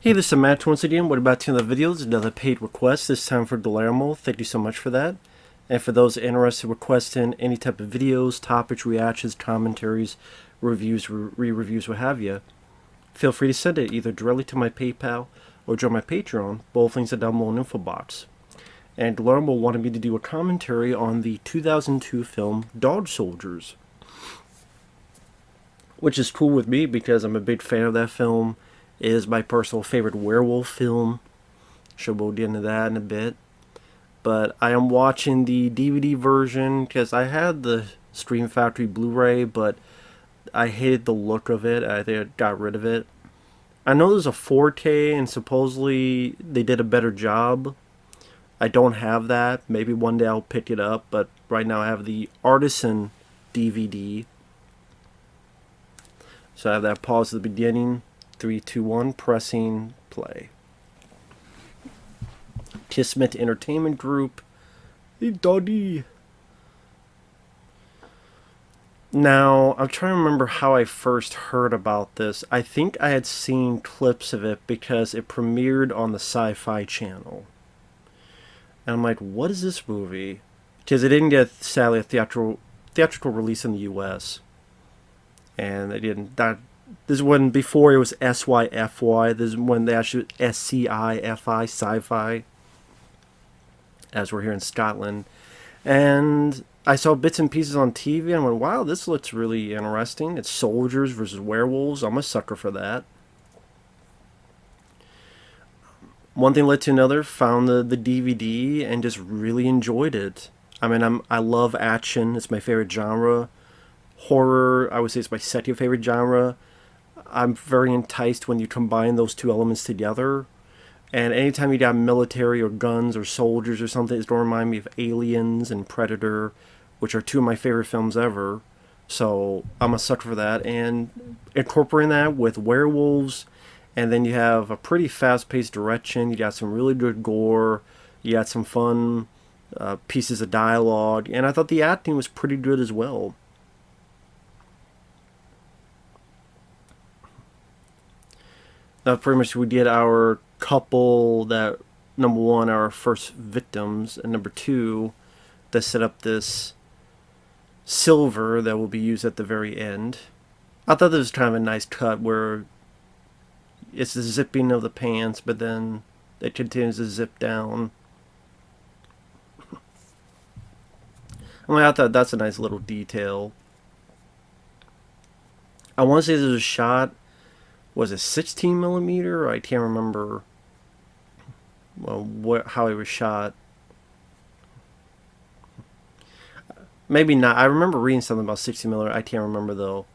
Hey, this is Matt once again. What about the videos? Another paid request, this time for Guillermo. Thank you so much for that. And for those interested in requesting any type of videos, topics, reactions, commentaries, reviews, re-reviews, what have you, feel free to send it either directly to my PayPal or join my Patreon. Both links are down below in the info box. And Guillermo wanted me to do a commentary on the 2002 film Dog Soldiers, which is cool with me because I'm a big fan of that film. It is my personal favorite werewolf film. Sure, we'll get into that in a bit. But I am watching the DVD version because I had the Stream Factory Blu-ray, but I hated the look of it. I think I got rid of it. I know there's a 4K and supposedly they did a better job. I don't have that. Maybe one day I'll pick it up, but right now I have the Artisan DVD. So I have that pause at the beginning. 3, 2, 1, pressing play. Kismet Entertainment Group. The Doddy. Now, I'm trying to remember how I first heard about this. I think I had seen clips of it because it premiered on the Sci-Fi Channel. And I'm like, what is this movie? Because it didn't get, sadly, a theatrical release in the US. And they didn't... This is when, before it was SYFY, this is when they actually SCIFI, sci-fi, as we're here in Scotland. And I saw bits and pieces on TV and I went, wow, this looks really interesting. It's soldiers versus werewolves. I'm a sucker for that. One thing led to another, found the DVD and just really enjoyed it. I mean, I love action. It's my favorite genre. Horror, I would say, it's my second favorite genre. I'm very enticed when you combine those two elements together. And anytime you got military or guns or soldiers or something, it's going to remind me of Aliens and Predator, which are two of my favorite films ever. So I'm a sucker for that. And incorporating that with werewolves, and then you have a pretty fast-paced direction. You got some really good gore. You got some fun pieces of dialogue. And I thought the acting was pretty good as well. Pretty much we did our couple that, number one, our first victims, and number two, that set up this silver that will be used at the very end. I thought this was kind of a nice cut where it's the zipping of the pants, but then it continues to zip down. I mean, I thought that's a nice little detail. I want to say this was shot, was it 16 millimeter? I can't remember how it was shot. Maybe not. I remember reading something about 16 millimeter. I can't remember though.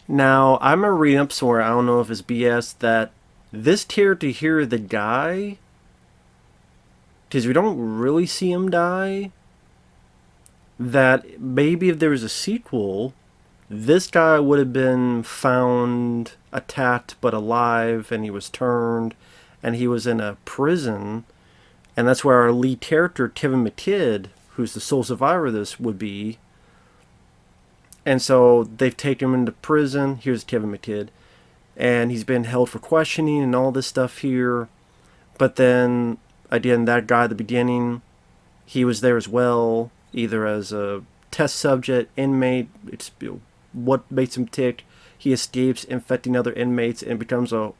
Now, I remember reading up somewhere, I don't know if it's BS, that this character here, the guy, because we don't really see him die, that maybe if there was a sequel, this guy would have been found attacked but alive, and he was turned, and he was in a prison, and that's where our lead character, Kevin McKidd, who's the sole survivor of this, would be. And so they've taken him into prison. Here's Kevin McKidd, and he's been held for questioning and all this stuff here. But then, again, that guy at the beginning, he was there as well, either as a test subject, inmate. It's, what makes him tick. He escapes, infecting other inmates, and becomes a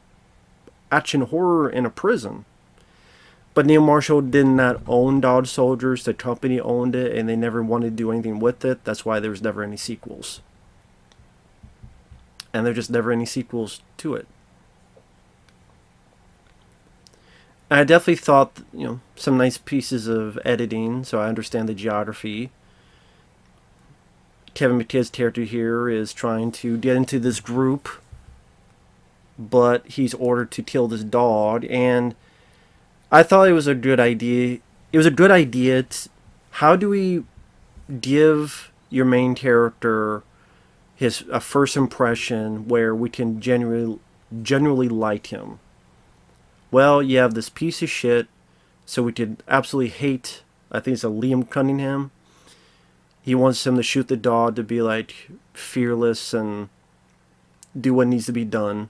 action horror in a prison. But Neil Marshall did not own Dog Soldiers. The company owned it, and they never wanted to do anything with it. That's why there was never any sequels. And there just never any sequels to it. I definitely thought, some nice pieces of editing, so I understand the geography. Kevin McKidd's character here is trying to get into this group, but he's ordered to kill this dog, and I thought it was a good idea. It was a good idea. How do we give your main character a first impression where we can genuinely like him? Well, you have this piece of shit, so we could absolutely hate, I think it's a Liam Cunningham. He wants him to shoot the dog to be like fearless and do what needs to be done.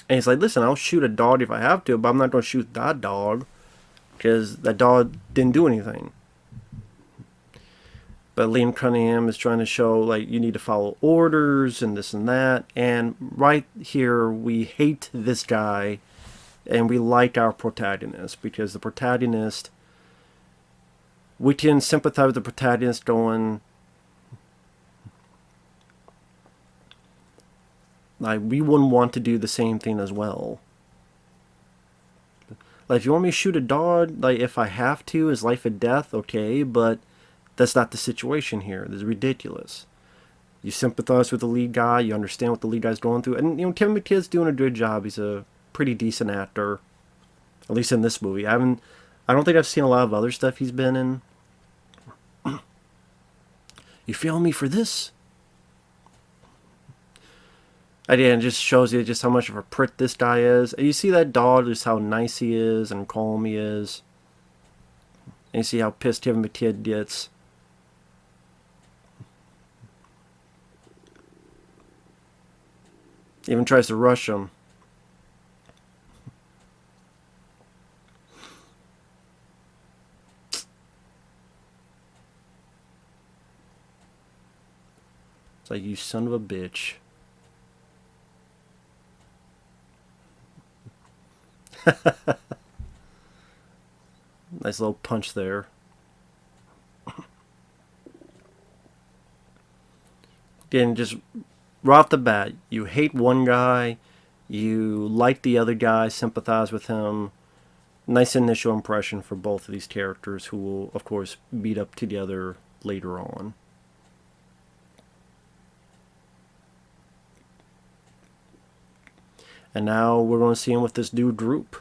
And he's like, listen, I'll shoot a dog if I have to, but I'm not going to shoot that dog because that dog didn't do anything. But Liam Cunningham is trying to show, like, you need to follow orders and this and that. And right here, we hate this guy and we like our protagonist, because the protagonist, we can sympathize with the protagonist going, like, we wouldn't want to do the same thing as well. Like, if you want me to shoot a dog, like, if I have to, is life or death, okay, but that's not the situation here. This is ridiculous. You sympathize with the lead guy, you understand what the lead guy's going through, and, you know, Kevin McKidd's doing a good job. He's a pretty decent actor, at least in this movie. I don't think I've seen a lot of other stuff he's been in. You feel me for this? Again, it just shows you just how much of a prick this guy is. And you see that dog, just how nice he is and calm he is. And you see how pissed Kevin McKidd gets. Even tries to rush him. It's like, you son of a bitch. Nice little punch there. Again, just right off the bat, you hate one guy, you like the other guy, sympathize with him. Nice initial impression for both of these characters, who will, of course, meet up together later on. And now we're going to see him with this new group.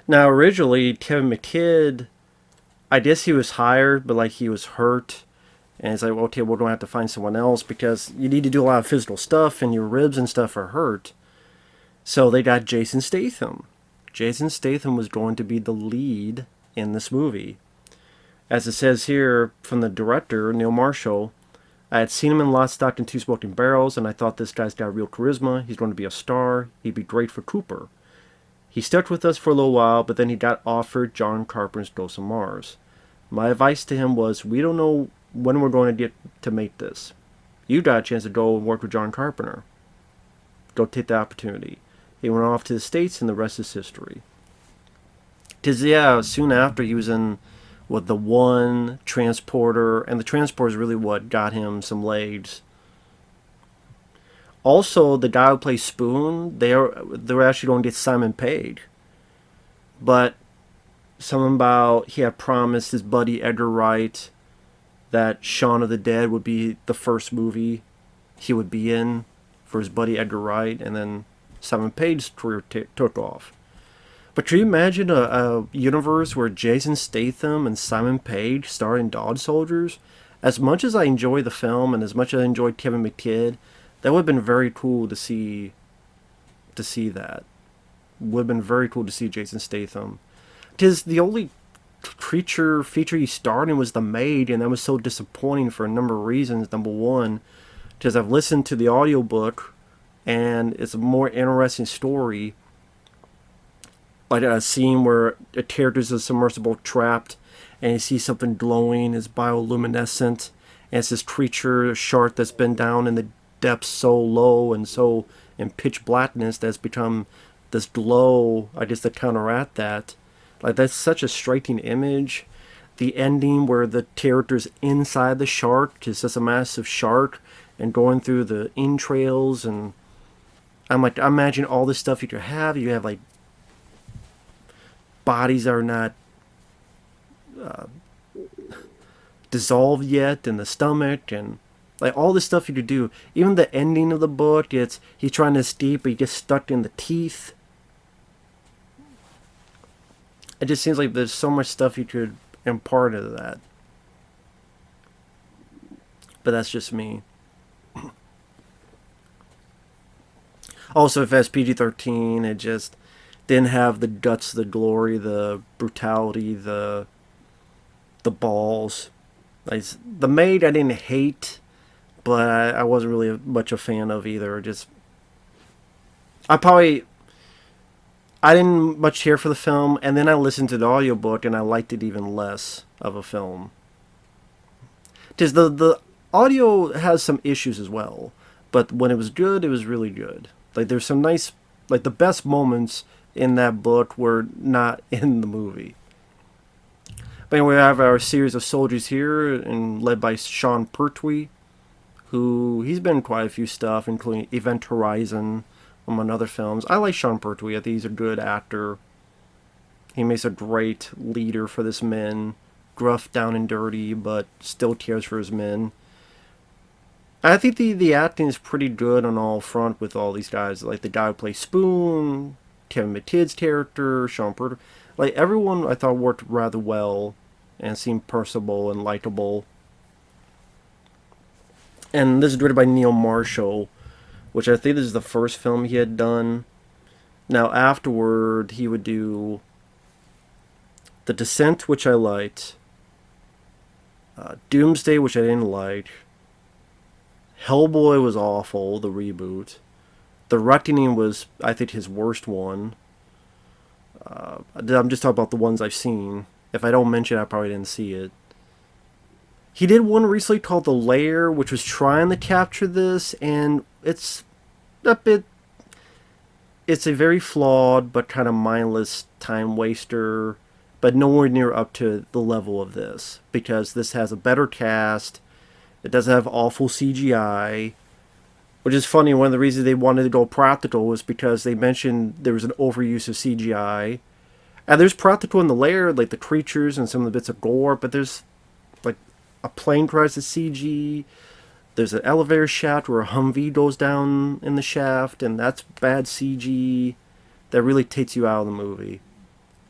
Now, originally, Kevin McKidd, I guess he was hired, but, like, he was hurt. And it's like, well, okay, we're going to have to find someone else, because you need to do a lot of physical stuff, and your ribs and stuff are hurt. So they got Jason Statham. Jason Statham was going to be the lead in this movie. As it says here from the director, Neil Marshall, I had seen him in Lock, Stock, and Two Smoking Barrels, and I thought, this guy's got real charisma. He's going to be a star. He'd be great for Cooper. He stuck with us for a little while, but then he got offered John Carpenter's Ghost of Mars. My advice to him was, we don't know when we're going to get to make this. You got a chance to go and work with John Carpenter. Go take the opportunity. He went off to the States, and the rest is history. Because, yeah, soon after, he was in with the One, Transporter, and the Transporter is really what got him some legs. Also, the guy who plays Spoon, they're actually going to get Simon Pegg. But something about, he had promised his buddy Edgar Wright that Shaun of the Dead would be the first movie he would be in for his buddy Edgar Wright, and then Simon Pegg's career took off. But can you imagine a universe where Jason Statham and Simon Pegg star in Dog Soldiers? As much as I enjoy the film, and as much as I enjoyed Kevin McKidd, that would have been very cool to see that. Would have been very cool to see Jason Statham. Because the only feature he starred in was The Maid, and that was so disappointing for a number of reasons. Number one, because I've listened to the audiobook, and it's a more interesting story. Like a scene where a character's a submersible trapped, and you see something glowing, is bioluminescent, and it's this creature, a shark that's been down in the depths so low and so in pitch blackness that's become this glow, I guess, to counteract that. Like, that's such a striking image. The ending where the character's inside the shark, is just a massive shark, and going through the entrails, and I'm like, I imagine all this stuff you could have. You have, like, bodies that are not dissolved yet in the stomach, and like all this stuff you could do. Even the ending of the book, he's trying to escape, but he gets stuck in the teeth. It just seems like there's so much stuff you could impart into that. But that's just me. Also, if it has PG-13, it just didn't have the guts, the glory, the brutality, the balls. Like, The Maid I didn't hate, but I wasn't really much a fan of either. Just I probably I didn't much care for the film, and then I listened to the audiobook and I liked it even less of a film. Because the audio has some issues as well, but when it was good, it was really good. Like there's some nice, like the best moments in that book were not in the movie. But anyway, we have our series of soldiers here, and led by Sean Pertwee, who he's been in quite a few stuff, including Event Horizon, among other films. I like Sean Pertwee. I think he's a good actor. He makes a great leader for this men. Gruff, down and dirty, but still cares for his men. I think the acting is pretty good on all front with all these guys. Like the guy who plays Spoon, Kevin McKidd's character, Sean Pertwee. Like everyone I thought worked rather well and seemed personable and likable. And this is directed by Neil Marshall, which I think this is the first film he had done. Now afterward he would do The Descent, which I liked, Doomsday, which I didn't like, Hellboy was awful, the reboot. The Reckoning was, I think, his worst one. I'm just talking about the ones I've seen. If I don't mention it, I probably didn't see it. He did one recently called The Lair, which was trying to capture this, and it's a bit... It's a very flawed but kind of mindless time waster, but nowhere near up to the level of this, because this has a better cast. It doesn't have awful CGI, which is funny. One of the reasons they wanted to go practical was because they mentioned there was an overuse of CGI. And there's practical in The Lair, like the creatures and some of the bits of gore, but there's like a plane crash that's CG. There's an elevator shaft where a Humvee goes down in the shaft, and that's bad CG. That really takes you out of the movie.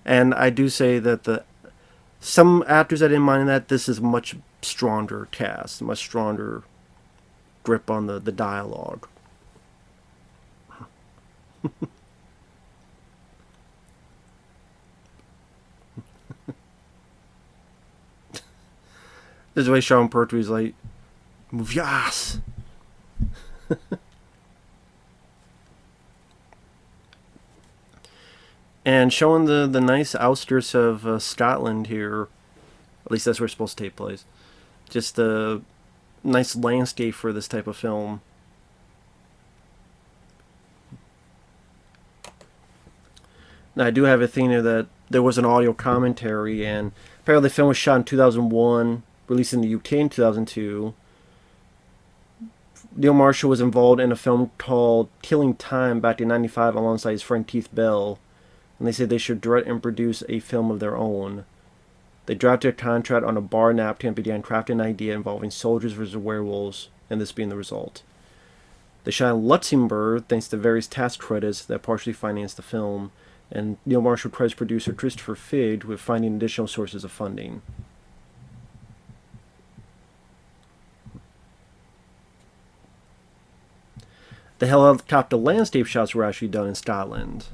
And I do say that some actors I didn't mind that. This is a much stronger cast, much stronger grip on the dialogue. This is the way Sean Pertwee's like, move your ass. And showing the nice outskirts of Scotland here. At least that's where it's supposed to take place. Just a nice landscape for this type of film. Now, I do have a thing here that there was an audio commentary, and apparently the film was shot in 2001, released in the UK in 2002. Neil Marshall was involved in a film called Killing Time back in '95 alongside his friend Keith Bell, and they said they should direct and produce a film of their own. They drafted a contract on a bar napkin and began crafting an idea involving soldiers versus werewolves, and this being the result. They shot in Luxembourg thanks to various tax credits that partially financed the film, and Neil Marshall credits producer Christopher Figg with finding additional sources of funding. The helicopter landscape shots were actually done in Scotland.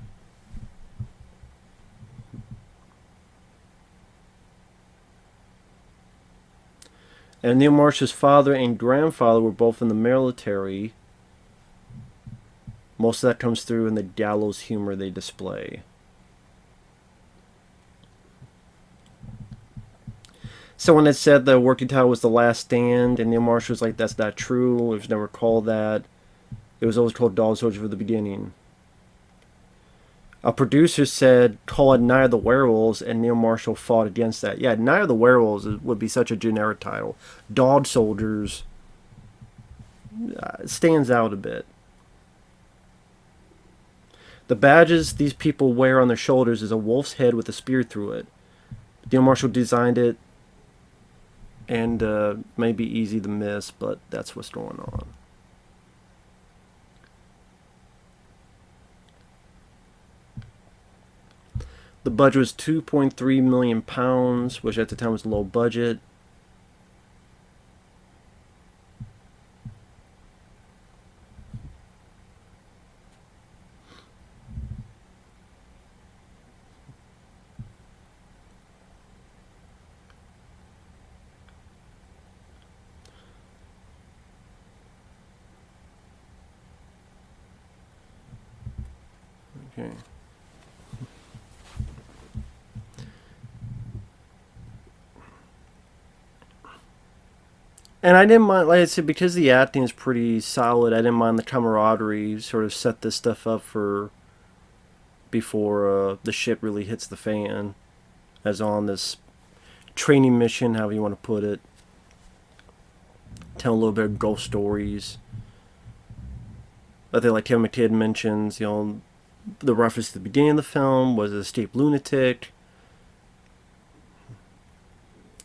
And Neil Marshall's father and grandfather were both in the military. Most of that comes through in the gallows humor they display. Someone had said the working title was The Last Stand, and Neil Marshall was like, that's not true. It was never called that. It was always called Dog Soldier from the beginning. A producer said, call it Night of the Werewolves, and Neil Marshall fought against that. Yeah, Night of the Werewolves would be such a generic title. Dog Soldiers stands out a bit. The badges these people wear on their shoulders is a wolf's head with a spear through it. Neil Marshall designed it, and may be easy to miss, but that's what's going on. The budget was £2.3 million, which at the time was low budget. Okay. And I didn't mind, like I said, because the acting is pretty solid. I didn't mind the camaraderie. Sort of set this stuff up for before the shit really hits the fan, as on this training mission, however you want to put it. Tell a little bit of ghost stories. I think, like Kevin McKidd mentions, the reference to the beginning of the film was a escaped lunatic.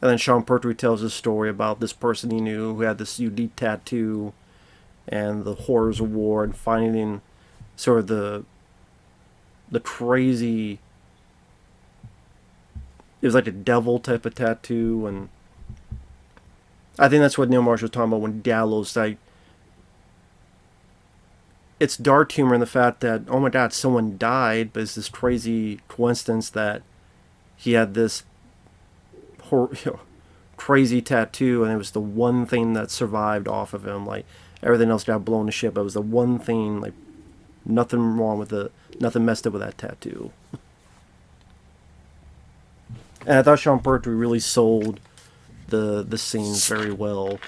And then Sean Pertwee tells a story about this person he knew who had this unique tattoo and the horrors of war, and finding sort of the crazy. It was like a devil type of tattoo, and I think that's what Neil Marshall was talking about when Gallows, like, it's dark humor in the fact that, oh my god, someone died, but it's this crazy coincidence that he had this crazy tattoo, and it was the one thing that survived off of him. Like, everything else got blown to shit, but it was the one thing, like, nothing wrong with it, nothing messed up with that tattoo. And I thought Sean Pertwee really sold the scenes very well.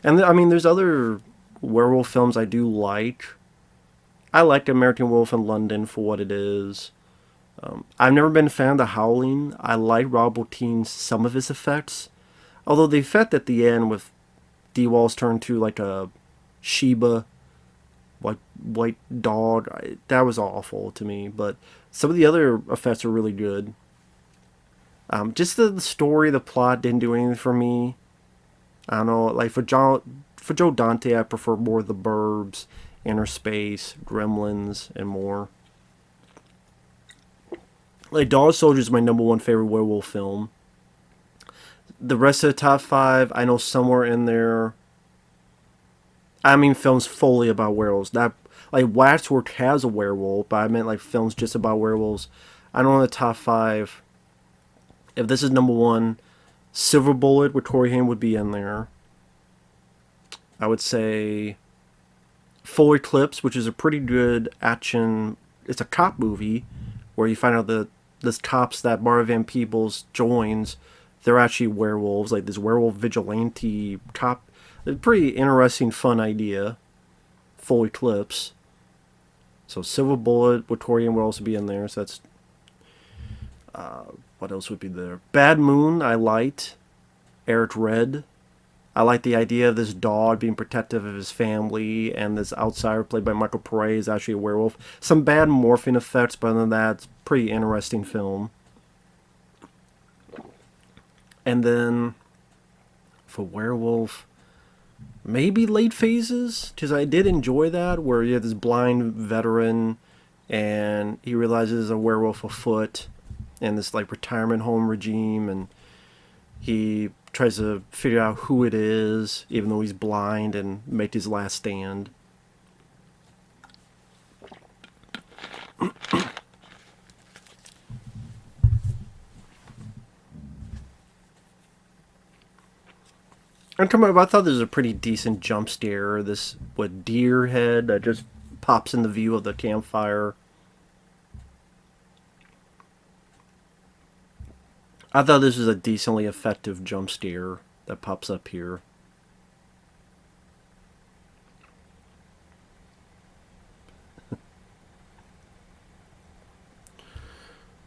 And I mean, there's other werewolf films I do like. I like American Wolf in London for what it is. I've never been a fan of The Howling. I like Rob Bottin's some of his effects. Although the effect at the end with D. Walls turned to like a Shiba white dog, that was awful to me. But some of the other effects are really good. Just the story, the plot didn't do anything for me. I don't know, like for Joe Dante, I prefer more The Burbs, Inner Space, Gremlins, and more. Like, Dog Soldier is my number one favorite werewolf film. The rest of the top five, I know somewhere in there. I mean, films fully about werewolves. That, like, Waxwork has a werewolf, but I meant like films just about werewolves. I know in the top five, if this is number one, Silver Bullet with Corey Haim would be in there. I would say Full Eclipse, which is a pretty good action. It's a cop movie where you find out that this cops that Mara Van Peebles joins, they're actually werewolves. Like this werewolf vigilante cop. It's a pretty interesting, fun idea. Full Eclipse. So Silver Bullet with Corey Haim would also be in there. So that's what else would be there? Bad Moon, I liked. Eric Red. I like the idea of this dog being protective of his family, and this outsider played by Michael Pare is actually a werewolf. Some bad morphing effects, but other than that, it's a pretty interesting film. And then for werewolf, maybe Late Phases, because I did enjoy that, where you have this blind veteran, and he realizes there's a werewolf afoot in this like retirement home regime, and he tries to figure out who it is, even though he's blind, and make his last stand. I'm talking about, I thought this was a pretty decent jump scare. This deer head that just pops in the view of the campfire. I thought this was a decently effective jump scare that pops up here.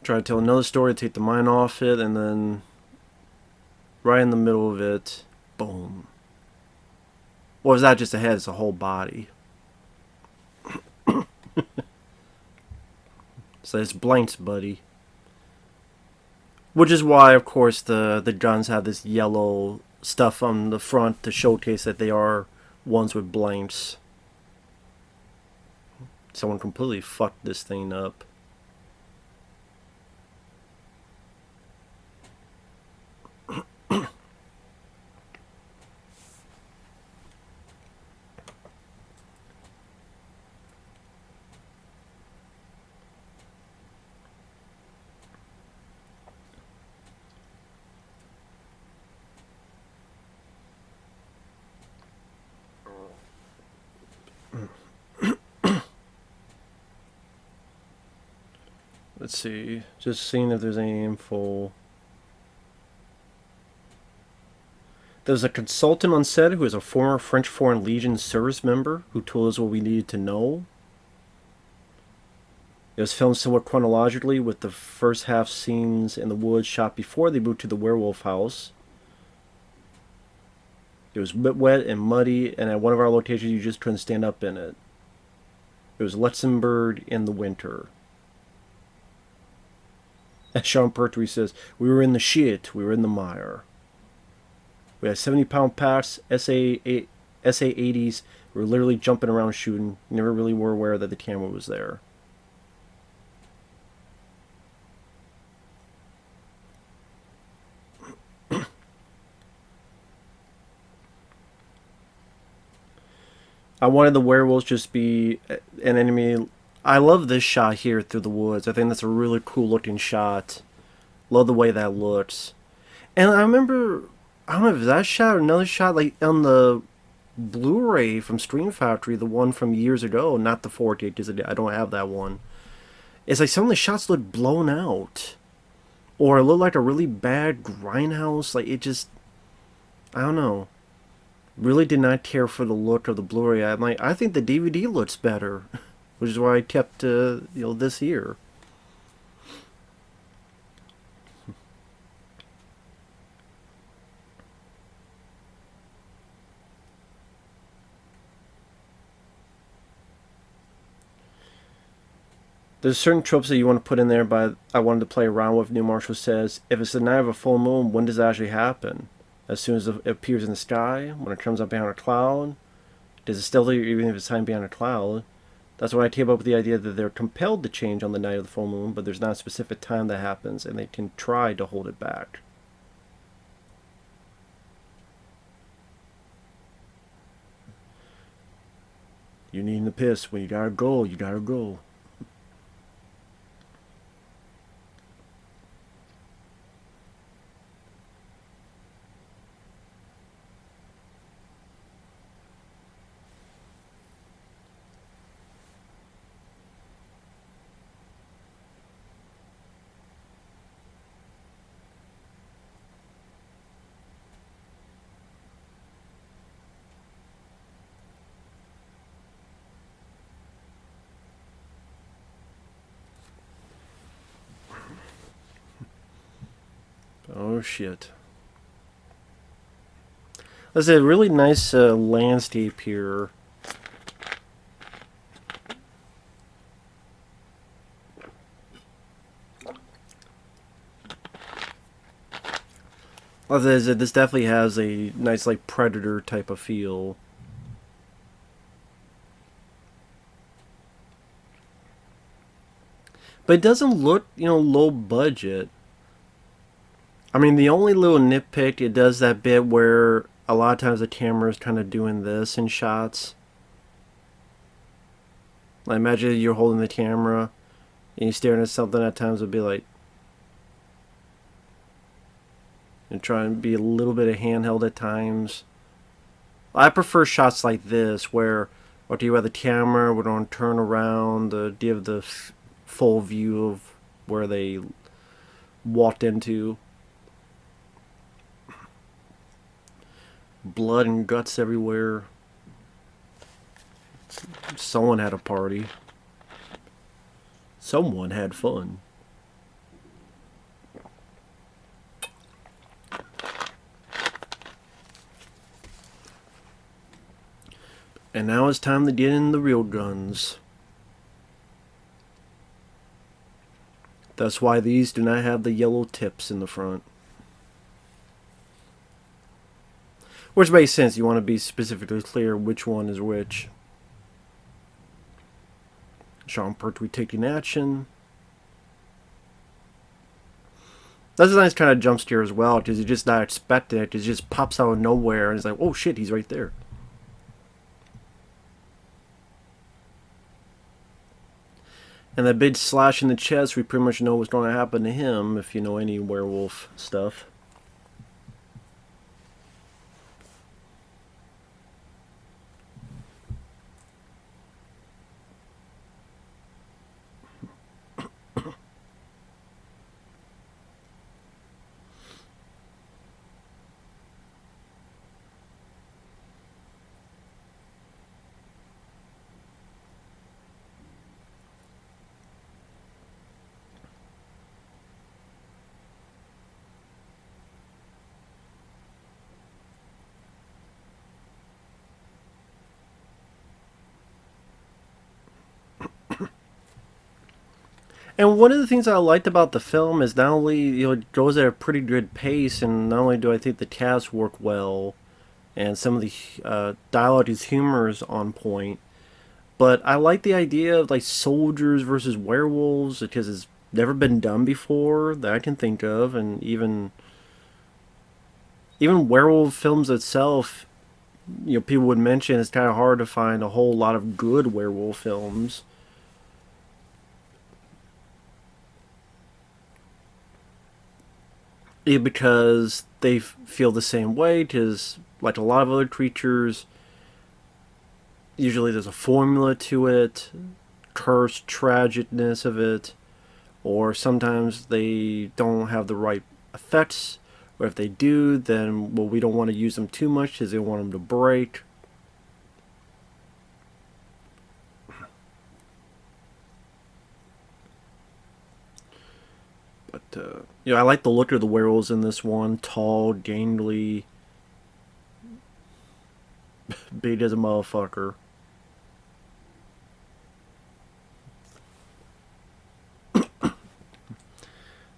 Try to tell another story, take the mind off it, and then right in the middle of it, boom. Well, it's not just a head, it's a whole body. So it's blanks, buddy. Which is why, of course, the guns have this yellow stuff on the front to showcase that they are ones with blanks. Someone completely fucked this thing up. Let's see. Just seeing if there's any info. There's a consultant on set who is a former French Foreign Legion service member who told us what we needed to know. It was filmed somewhat chronologically, with the first half scenes in the woods shot before they moved to the werewolf house. It was a bit wet and muddy, and at one of our locations you just couldn't stand up in it. It was Luxembourg in the winter. As Sean Pertwee says, we were in the shit, we were in the mire. We had 70-pound packs, SA-80s. We were literally jumping around shooting. Never really were aware that the camera was there. I wanted the werewolves just be an enemy. I love this shot here through the woods. I think that's a really cool looking shot. Love the way that looks. And I remember, I don't know if it was that shot or another shot, like on the Blu-ray from Screen Factory, the one from years ago, not the 4K, because I don't have that one. It's like some of the shots look blown out. Or it looked like a really bad grindhouse. Like it just, I don't know. Really did not care for the look of the Blu-ray. I'm like, I think the DVD looks better, which is why I kept this here. There's certain tropes that you want to put in there, but I wanted to play around with. New Marshall says, if it's the night of a full moon, when does that actually happen? As soon as it appears in the sky? When it comes up behind a cloud? Does it still leave even if it's time behind a cloud? That's why I came up with the idea that they're compelled to change on the night of the full moon, but there's not a specific time that happens, and they can try to hold it back. You needing to piss. When you gotta go, you gotta go. Oh shit. There's a really nice landscape here. This definitely has a nice like Predator type of feel. But it doesn't look, low budget. I mean, the only little nitpick, it does that bit where a lot of times the camera is kind of doing this in shots. I imagine you're holding the camera and you're staring at something, at times it'll be like, and try and be a little bit of handheld at times. I prefer shots like this where, okay, you have the camera, we're going to turn around to give the full view of where they walked into. Blood and guts everywhere. Someone had a party. Someone had fun. And now it's time to get in the real guns. That's why these do not have the yellow tips in the front. Which makes sense. You want to be specifically clear which one is which. Sean Pertwee taking action. That's a nice kind of jump scare as well, because you're just not expecting it. It just pops out of nowhere, and it's like, oh shit, he's right there. And that big slash in the chest, we pretty much know what's going to happen to him, if you know any werewolf stuff. And one of the things I liked about the film is not only it goes at a pretty good pace, and not only do I think the cast work well, and some of the dialogue is humor is on point, but I like the idea of like soldiers versus werewolves because it's never been done before that I can think of, and even werewolf films itself, people would mention it's kind of hard to find a whole lot of good werewolf films. Because they feel the same way. Because like a lot of other creatures, usually there's a formula to it, cursed tragicness of it, or sometimes they don't have the right effects, or if they do, then well, we don't want to use them too much because they want them to break. But I like the look of the werewolves in this one. Tall, gangly, big as a motherfucker.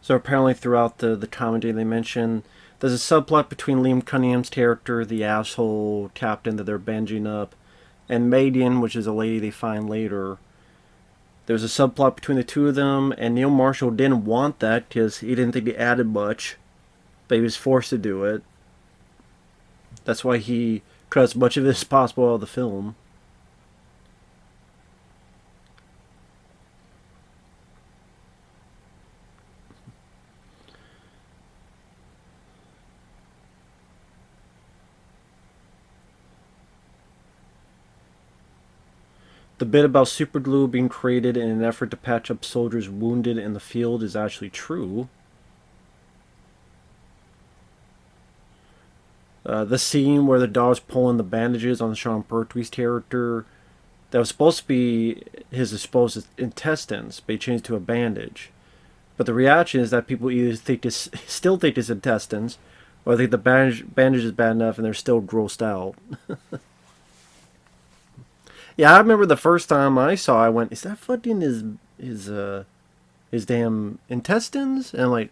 So apparently throughout the comedy they mention there's a subplot between Liam Cunningham's character, the asshole captain that they're binging up, and Madian, which is a lady they find later. There's a subplot between the two of them, and Neil Marshall didn't want that because he didn't think they added much, but he was forced to do it. That's why he cut as much of it as possible out of the film. The bit about superglue being created in an effort to patch up soldiers wounded in the field is actually true. The scene where the dog's pulling the bandages on Sean Pertwee's character, that was supposed to be his exposed intestines, but he changed to a bandage. But the reaction is that people either still think it's intestines, or they think the bandage is bad enough and they're still grossed out. Yeah, I remember the first time I saw, I went, "Is that fucking his damn intestines?" And I'm like,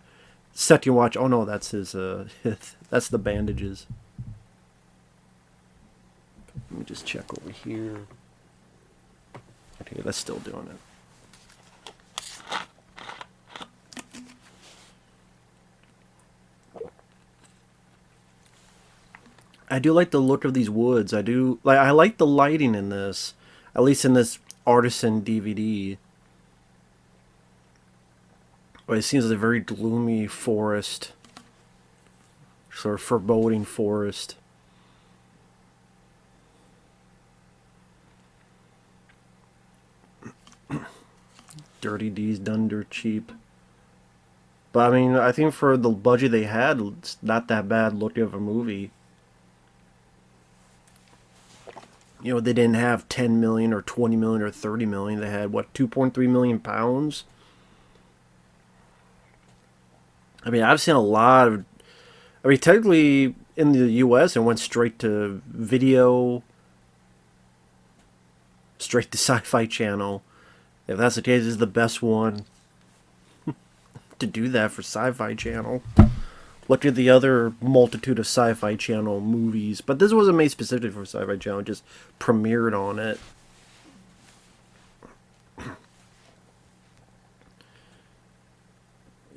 second watch, oh no, that's that's the bandages. Let me just check over here. Okay, that's still doing it. I do like the look of these woods. I do like. I like the lighting in this, at least in this artisan DVD. But it seems like a very gloomy forest, sort of foreboding forest. Dirty D's done dirt cheap. But I mean, I think for the budget they had, it's not that bad looking of a movie. They didn't have 10 million or 20 million or 30 million. They had, what, 2.3 million pounds? I mean, I've seen a lot of. I mean, technically, in the US, it went straight to video, straight to Sci Fi Channel. If that's the case, this is the best one to do that for Sci Fi Channel. Look at the other multitude of Sci-Fi Channel movies, but this wasn't made specifically for Sci-Fi Channel; it just premiered on it.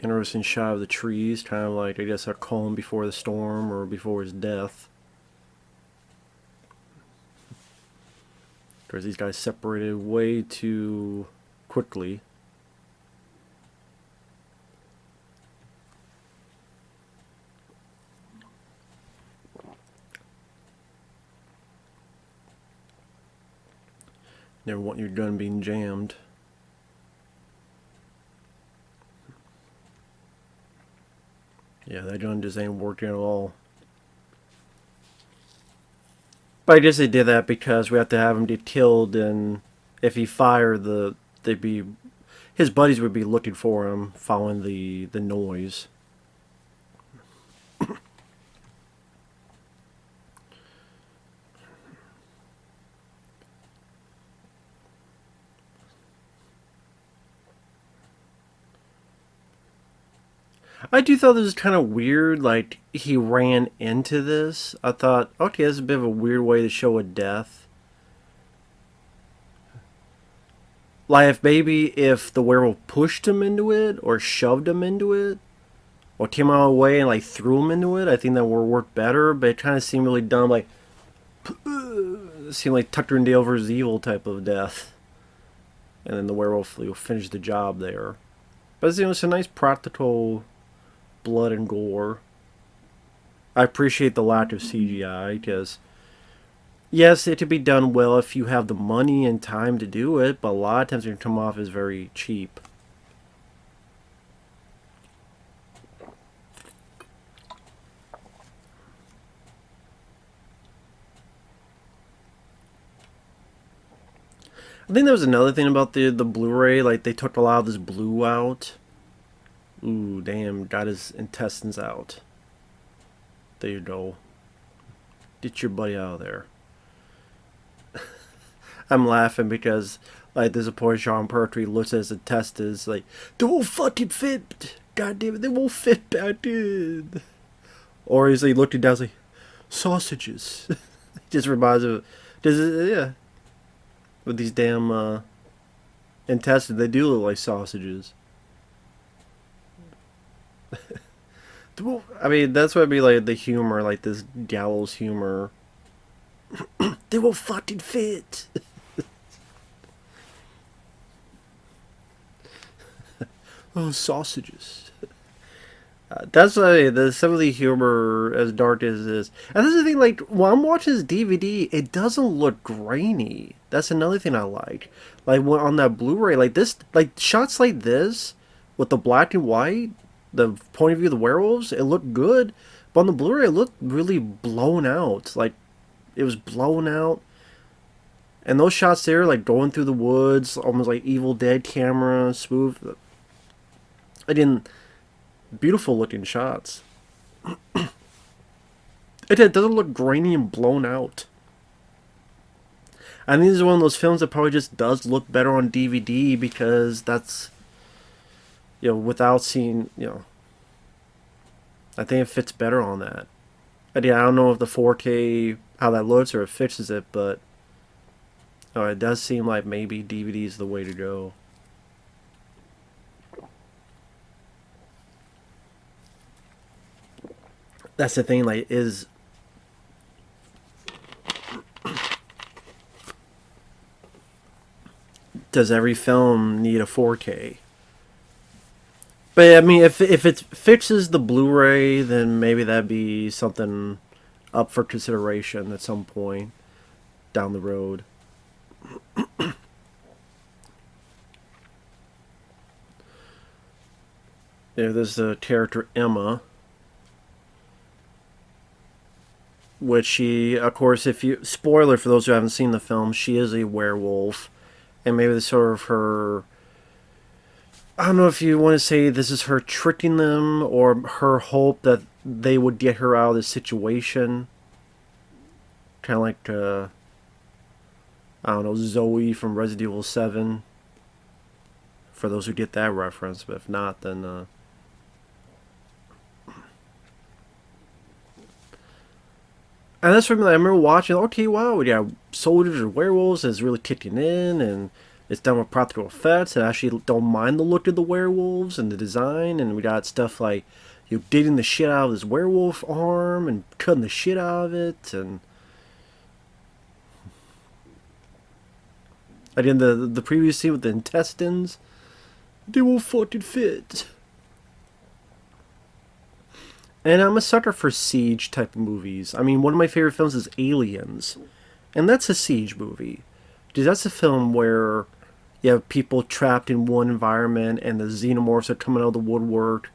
Interesting shot of the trees, kind of like, I guess, a calm before the storm or before his death. Because these guys separated way too quickly. Never want your gun being jammed. Yeah, that gun just ain't working at all. But I guess they did that because we have to have him get killed, and if he fired, they'd be his buddies would be looking for him, following the noise. I do thought this was kind of weird. Like he ran into this. I thought, okay, this is a bit of a weird way to show a death. Like if the werewolf pushed him into it or shoved him into it or came out of the way and like threw him into it, I think that would work better. But it kind of seemed really dumb. Like it seemed like Tucker and Dale versus Evil type of death. And then the werewolf will finish the job there. But it's a nice practical blood and gore. I appreciate the lack of CGI because, yes, it could be done well if you have the money and time to do it, but a lot of times it can come off as very cheap. I think there was another thing about the Blu-ray, like they took a lot of this blue out. Ooh, damn, got his intestines out. There you go. Get your buddy out of there. I'm laughing because, like, there's a poor Sean Pertwee looks at his intestines, like, they won't fucking fit. God damn it, they won't fit back in. Or he's like looking down, like, sausages. Just reminds me of, yeah, with these damn intestines, they do look like sausages. I mean, that's what I mean, like the humor, like this gallows humor. They won't fucking fit. Oh, sausages. That's what I mean. Some of the humor, as dark as it is. And that's the thing, like, when I'm watching this DVD, it doesn't look grainy. That's another thing I like. Like, when on that Blu-ray, like this, like, shots like this, with the black and white, the point of view of the werewolves, it looked good. But on the Blu-ray, it looked really blown out. Like, it was blown out. And those shots there, like, going through the woods, almost like Evil Dead camera, smooth. I didn't... Beautiful looking shots. It doesn't look grainy and blown out. I think this is one of those films that probably just does look better on DVD because that's, without seeing, I think it fits better on that. And yeah, I don't know if the 4K, how that looks or it fixes it, but it does seem like maybe DVD is the way to go. That's the thing, like, does every film need a 4K? But I mean, if it fixes the Blu-ray, then maybe that'd be something up for consideration at some point down the road. There's the character Emma, which she, of course, if you spoiler for those who haven't seen the film, she is a werewolf, and maybe this sort of her. I don't know if you want to say this is her tricking them or her hope that they would get her out of this situation. Kind of like, I don't know, Zoe from Resident Evil 7. For those who get that reference, but if not, then... And that's from I remember watching, okay, wow, yeah, soldiers or werewolves is really kicking in, and it's done with practical effects. I actually don't mind the look of the werewolves and the design, and we got stuff like digging the shit out of this werewolf arm and cutting the shit out of it, and again the previous scene with the intestines, they won't fucking fit. And I'm a sucker for siege type of movies. I mean, one of my favorite films is Aliens, and that's a siege movie. Because that's a film where you have people trapped in one environment and the xenomorphs are coming out of the woodwork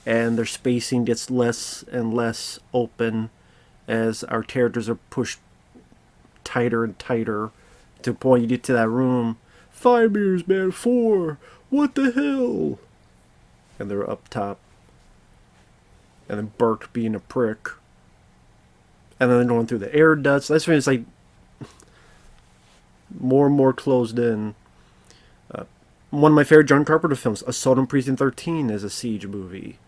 and their spacing gets less and less open as our characters are pushed tighter and tighter to the point you get to that room. 5 meters, man, 4. What the hell? And they're up top. And then Burke being a prick. And then going through the air ducts. That's when it's like more and more closed in. One of my favorite John Carpenter films, Assault on Precinct 13, is a siege movie.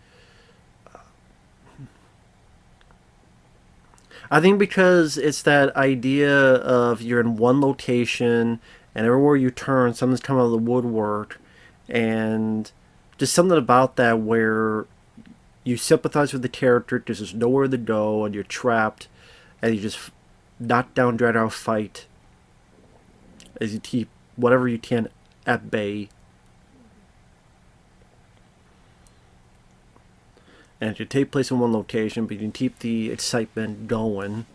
I think because it's that idea of you're in one location and everywhere you turn, something's coming out of the woodwork, and just something about that where you sympathize with the character because there's nowhere to go and you're trapped, and you just knock down, drag out, fight as you keep whatever you can at bay. And it should take place in one location, but you can keep the excitement going.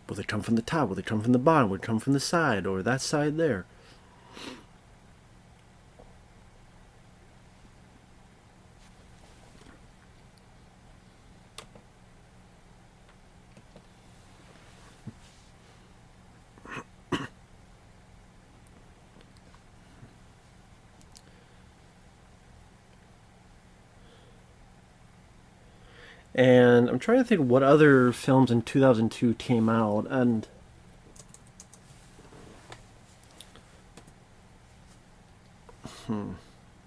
Will they come from the top? Will they come from the bottom? Will they come from the side? Or that side there? And I'm trying to think what other films in 2002 came out. And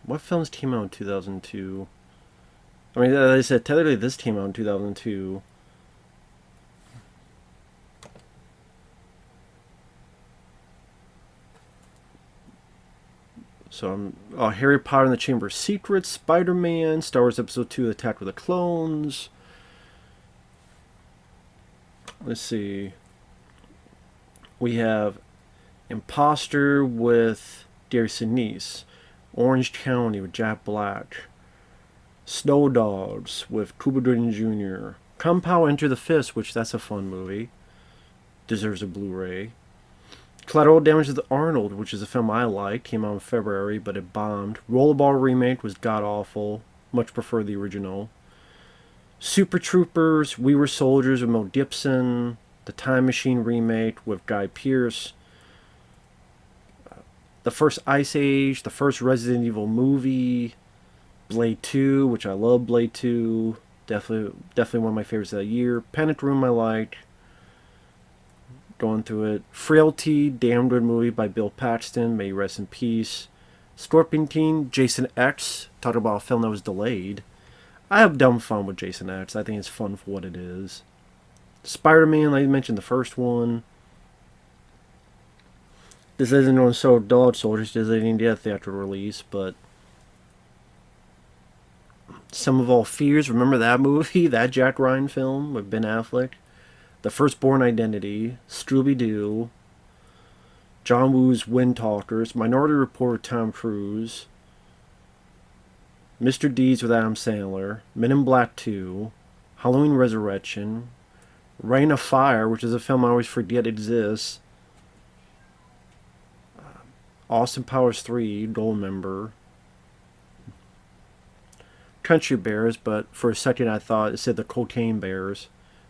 what films came out in 2002? I mean, as I said, technically this came out in 2002. So Harry Potter and the Chamber of Secrets, Spider-Man, Star Wars Episode 2, Attack of the Clones. Let's see. We have Imposter with Gary Sinise, Orange County with Jack Black, Snow Dogs with Cuba Gooding Jr., Kung Pao Enter the Fist, which that's a fun movie, deserves a Blu-ray. Collateral Damage with Arnold, which is a film I like, came out in February, but it bombed. Rollerball remake was god-awful. Much prefer the original. Super Troopers, We Were Soldiers with Mel Gibson. The Time Machine remake with Guy Pearce. The first Ice Age, the first Resident Evil movie. Blade 2, which I love Blade 2. Definitely one of my favorites of that year. Panic Room I like. Going through it. Frailty, damn good movie by Bill Paxton. May he rest in peace. Scorpion King, Jason X. Talk about a film that was delayed. I have dumb fun with Jason X. I think it's fun for what it is. Spider-Man, like I mentioned, the first one. This isn't on so Dog Soldiers. This isn't get a theatrical release, but Some of All Fears. Remember that movie? That Jack Ryan film with Ben Affleck? The Firstborn Identity, Scooby-Doo, John Woo's Wind Talkers, Minority Report with Tom Cruise, Mr. Deeds with Adam Sandler, Men in Black 2, Halloween Resurrection, Reign of Fire, which is a film I always forget exists, Austin Powers 3, Goldmember, Country Bears, but for a second I thought it said the Cocaine Bears.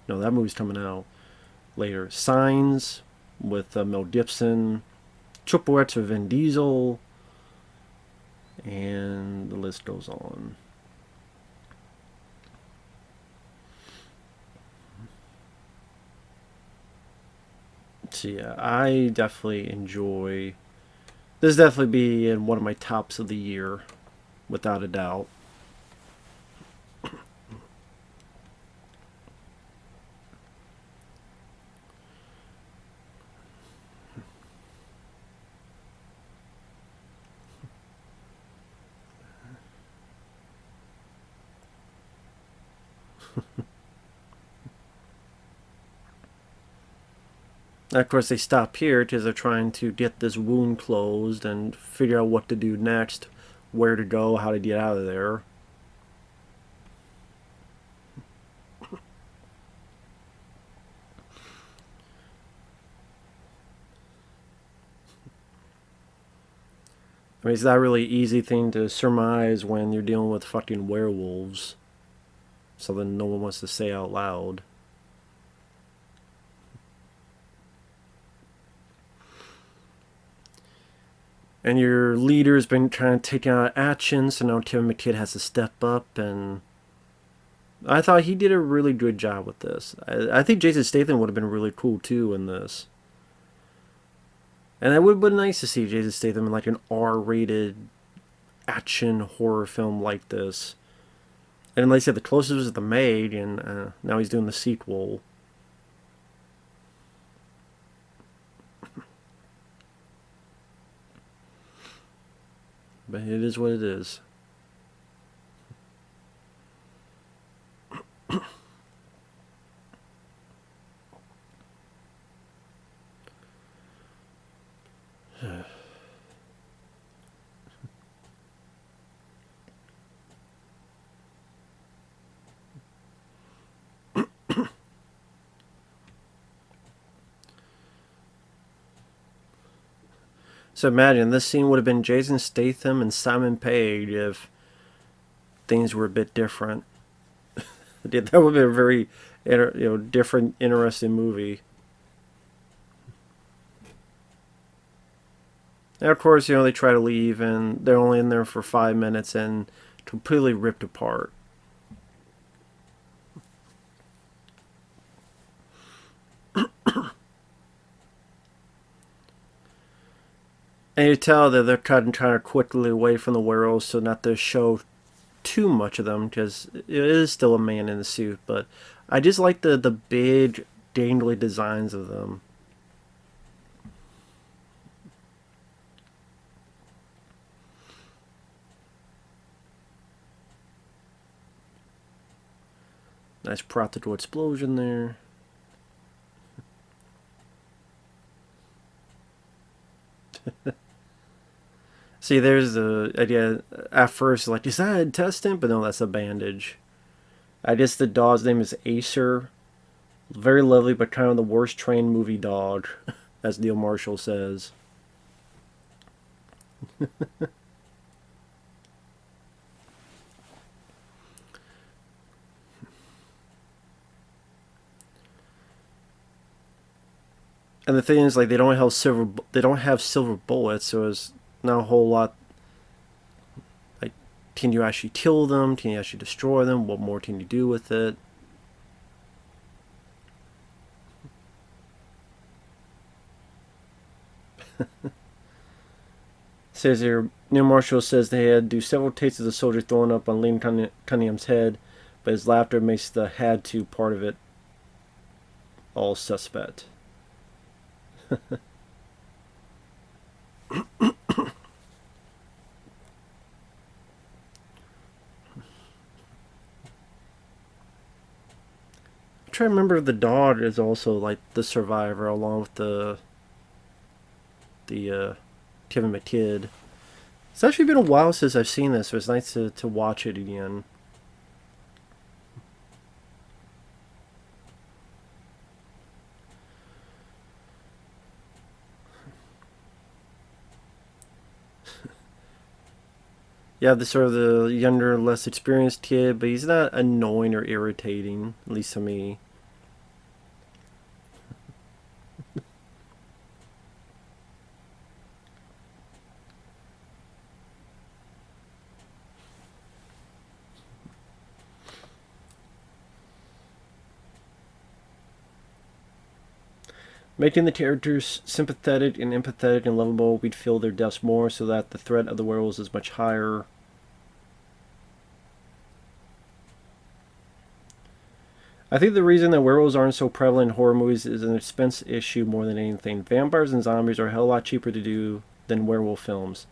No, that movie's coming out later. Signs with Mel Gibson, Triple X with Vin Diesel, and the list goes on. So yeah, I definitely enjoy. This definitely be in one of my tops of the year, without a doubt. Of course, they stop here because they're trying to get this wound closed and figure out what to do next, where to go, how to get out of there. I mean, it's not really an easy thing to surmise when you're dealing with fucking werewolves. Something no one wants to say out loud. And your leader's been trying to take out action, so now Kevin McKidd has to step up, and I thought he did a really good job with this. I think Jason Statham would have been really cool too in this. And it would have been nice to see Jason Statham in like an R-rated action horror film like this. And like I said, the closest was The Maid, and now he's doing the sequel. But it is what it is. So imagine this scene would have been Jason Statham and Simon Pegg if things were a bit different. That would be a very, different, interesting movie. And of course, they try to leave and they're only in there for 5 minutes and completely ripped apart. And you tell that they're trying to quickly away from the werewolves so not to show too much of them because it is still a man in a suit. But I just like the big, dangly designs of them. Nice practical explosion there. See, there's the idea at first, like, is that a intestine? But no, that's a bandage. I guess the dog's name is Acer. Very lovely, but kind of the worst trained movie dog, as Neil Marshall says. And the thing is, like, they don't have silver bullets, so it's not a whole lot. Like, can you actually kill them? Can you actually destroy them? What more can you do with it? Says here, Neil Marshall says they had to do several takes of the soldier throwing up on Liam Cunningham's head, but his laughter makes the had to part of it all suspect. I'm trying to remember if the dog is also like the survivor along with the Kevin McKidd. It's actually been a while since I've seen this, so it's nice to watch it again. Yeah, the sort of the younger, less experienced kid, but he's not annoying or irritating, at least to me. Making the characters sympathetic and empathetic and lovable, we'd feel their deaths more so that the threat of the werewolves is much higher. I think the reason that werewolves aren't so prevalent in horror movies is an expense issue more than anything. Vampires and zombies are a hell of a lot cheaper to do than werewolf films.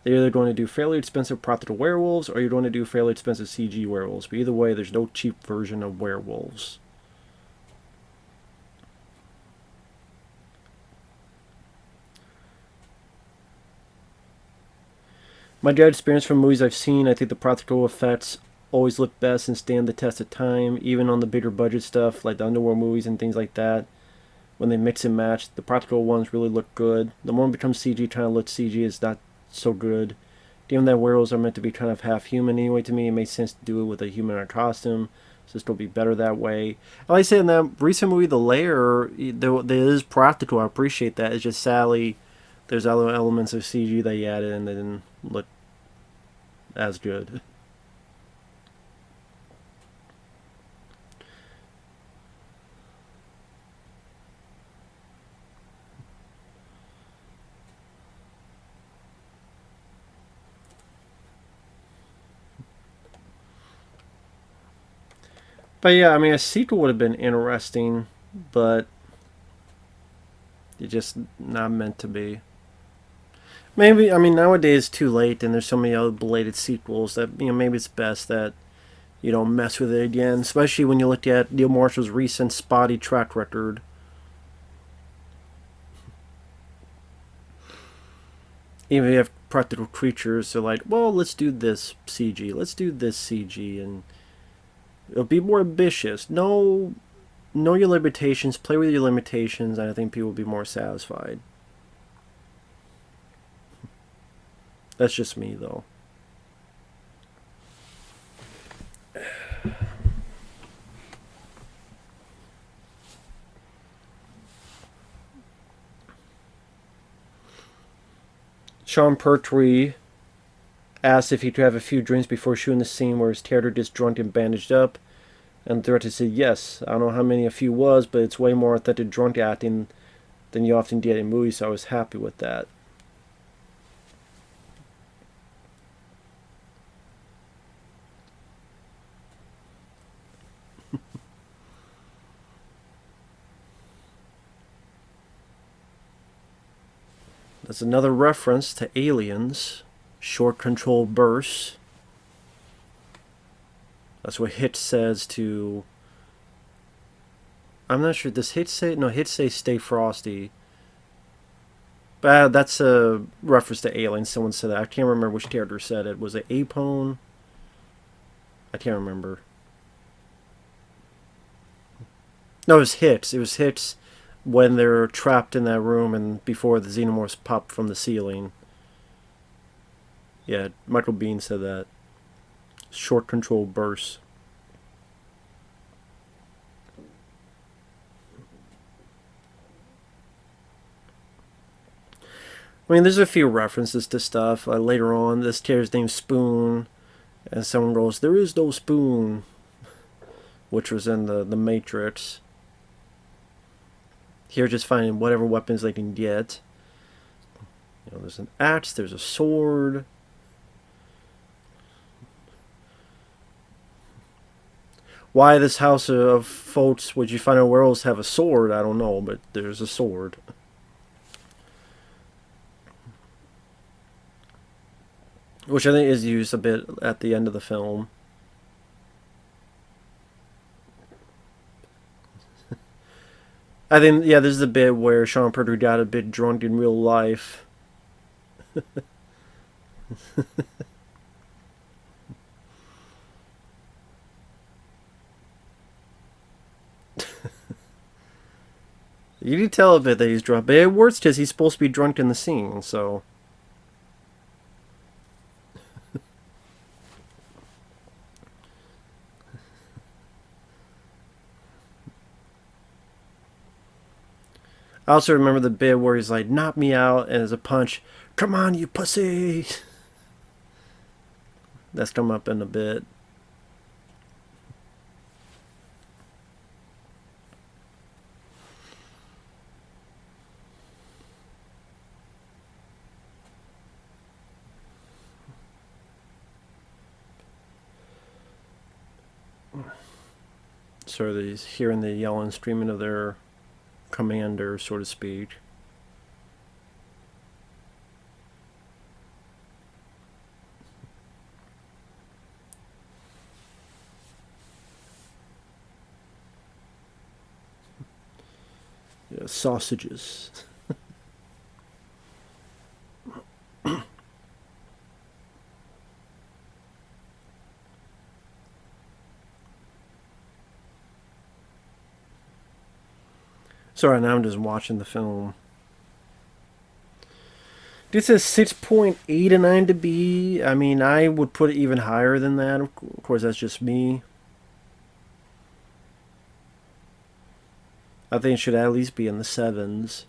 They're either going to do fairly expensive practical werewolves or you're going to do fairly expensive CG werewolves. But either way, there's no cheap version of werewolves. My dad experience from movies I've seen, I think the practical effects always look best and stand the test of time, even on the bigger budget stuff like the underworld movies and things like that. When they mix and match, the practical ones really look good. The more it becomes CG, trying to look CG is not so good. Given that werewolves are meant to be kind of half human anyway, to me, it makes sense to do it with a humanoid costume. So it'll be better that way. And like I said, in that recent movie, The Lair, there is practical. I appreciate that. It's just sadly, there's other elements of CG they added and they didn't look as good. But yeah, I mean, a sequel would have been interesting, but it's just not meant to be. Maybe, I mean, nowadays it's too late, and there's so many other belated sequels that, maybe it's best that you don't mess with it again, especially when you look at Neil Marshall's recent spotty track record. Even if you have practical creatures, they're like, well, let's do this CG, let's do this CG, and it'll be more ambitious. No, know your limitations, play with your limitations, and I think people will be more satisfied. That's just me, though. Sean Pertwee asked if he could have a few drinks before shooting the scene where his character gets drunk and bandaged up, and the director said yes. I don't know how many a few was, but it's way more authentic drunk acting than you often get in movies, so I was happy with that. That's another reference to Aliens, short controlled bursts. That's what Hitch says to. I'm not sure. Does Hitch say? No, Hitch say stay frosty. But that's a reference to Aliens. Someone said that. I can't remember which character said it. Was it Apone? I can't remember. No, it was Hitch. It was Hitch when they're trapped in that room and before the xenomorphs pop from the ceiling. Yeah, Michael Biehn said that. Short control bursts. I mean, there's a few references to stuff. Later on, this character's named Spoon, and someone goes, "There is no spoon," which was in the Matrix. Here, just finding whatever weapons they can get. There's an axe, there's a sword. Why this house of folks would you find out werewolves have a sword? I don't know, but there's a sword. Which I think is used a bit at the end of the film. I think, yeah, this is a bit where Sean Pertwee got a bit drunk in real life. You can tell a bit that he's drunk, but it works because he's supposed to be drunk in the scene, so. I also remember the bit where he's like, knock me out, and as a punch, come on, you pussy! That's come up in a bit. Sort of hearing the yelling, screaming of their commander, so to speak. Yeah, sausages. Sorry, now I'm just watching the film. This is 6.8 and 9 to be. I mean, I would put it even higher than that. Of course, that's just me. I think it should at least be in the 7s.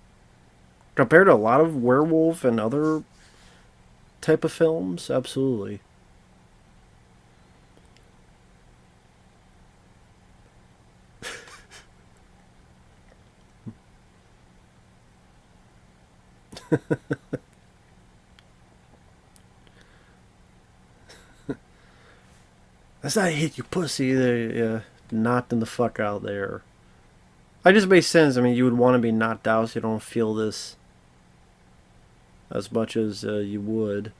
Compared to a lot of werewolf and other type of films, absolutely. That's not a hit, you pussy. Yeah, knocking the fuck out there. It just makes sense. I mean, you would want to be knocked out so you don't feel this as much as you would.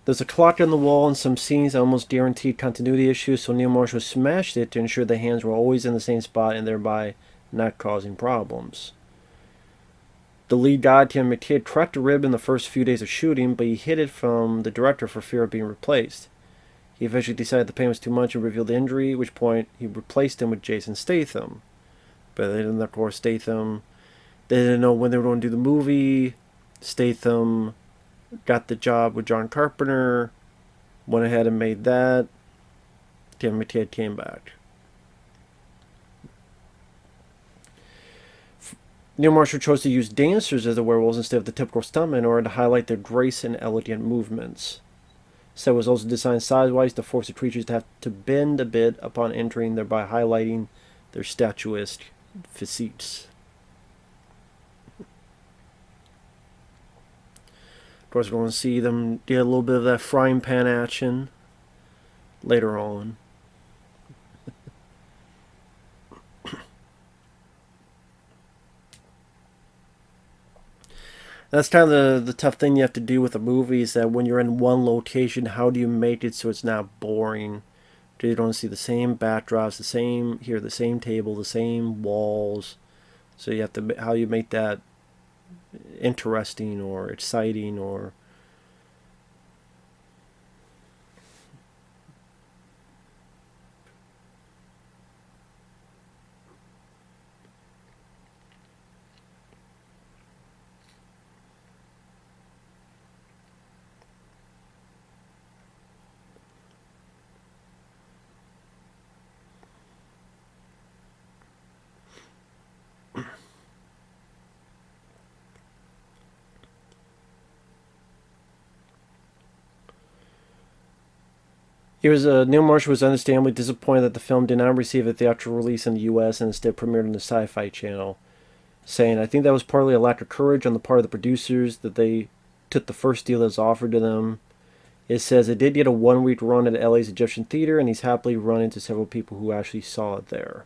There's a clock on the wall in some scenes that almost guaranteed continuity issues, so Neil Marshall smashed it to ensure the hands were always in the same spot and thereby not causing problems. The lead guy, Tim McKidd, cracked a rib in the first few days of shooting, but he hid it from the director for fear of being replaced. He eventually decided the pain was too much and revealed the injury, at which point he replaced him with Jason Statham. But they didn't, of course, they didn't know when they were going to do the movie. Statham got the job with John Carpenter, went ahead and made that. Tim McKidd came back. Neil Marshall chose to use dancers as the werewolves instead of the typical stuntmen in order to highlight their grace and elegant movements. Set was also designed size-wise to force the creatures to have to bend a bit upon entering, thereby highlighting their statuesque physiques. Of course, we're going to see them get a little bit of that frying pan action later on. That's kind of the tough thing you have to do with a movie, is that when you're in one location, how do you make it so it's not boring? Do you don't see the same backdrops, the same table, the same walls? So you have to, how you make that interesting or exciting or... Neil Marshall was understandably disappointed that the film did not receive a theatrical release in the U.S. and instead premiered on the Sci-Fi Channel, saying, "I think that was partly a lack of courage on the part of the producers that they took the first deal that was offered to them." It says it did get a 1-week run at LA's Egyptian Theater, and he's happily run into several people who actually saw it there.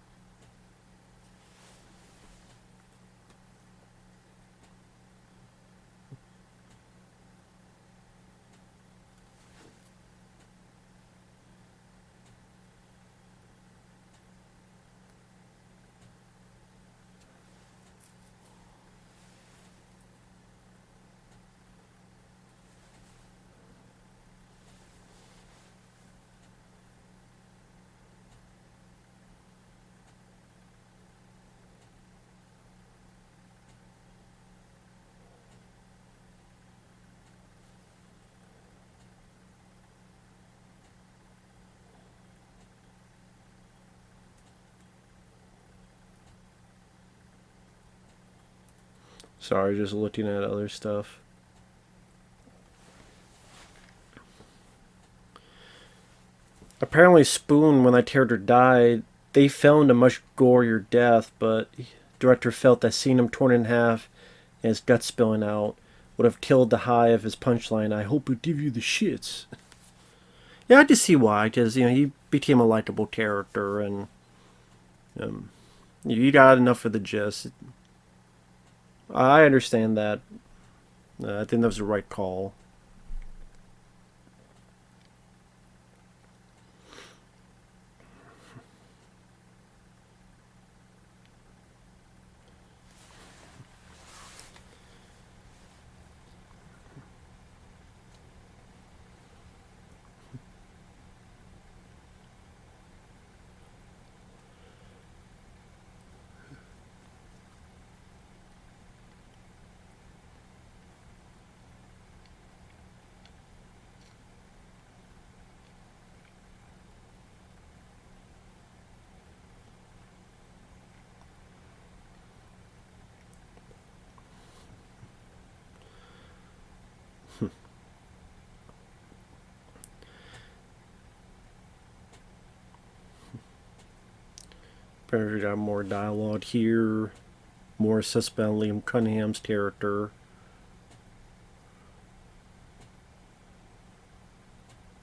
Sorry, just looking at other stuff. Apparently Spoon, when that character died, they filmed a much gorier death, but the director felt that seeing him torn in half and his guts spilling out would have killed the high of his punchline, "I hope it give you the shits." Yeah, I just see why, because, he became a likable character, and you got enough of the gist. I understand that. I think that was the right call. We got more dialogue here, more suspect Liam Cunningham's character.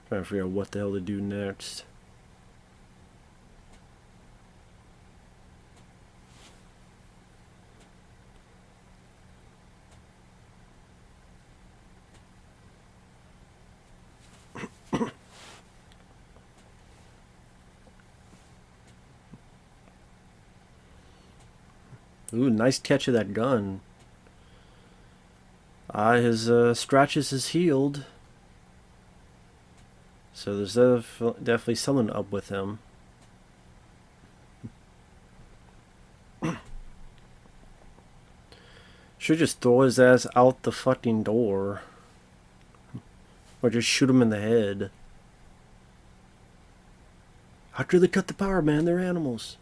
Trying to figure out what the hell to do next. Ooh, nice catch of that gun. His scratches is healed. So there's definitely something up with him. Should just throw his ass out the fucking door. Or just shoot him in the head. How'd they cut the power, man? They're animals.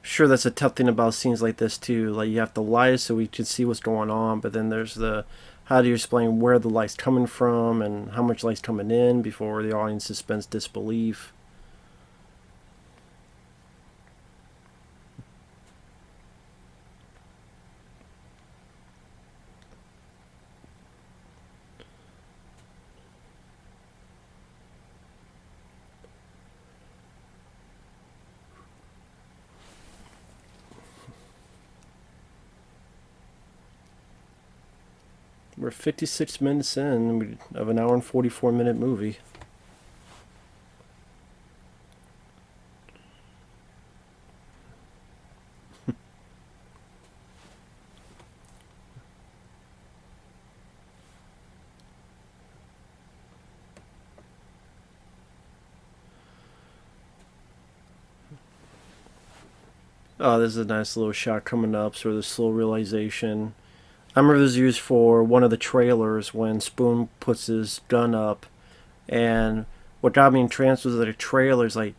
Sure, that's a tough thing about scenes like this too. Like, you have to lie so we can see what's going on, but then there's the how do you explain where the light's coming from and how much light's coming in before the audience suspends disbelief. We're 56 minutes in of an hour and 44-minute movie. Oh, this is a nice little shot coming up, sort of the slow realization. I remember this was used for one of the trailers when Spoon puts his gun up, and what got me entranced was that the trailer's like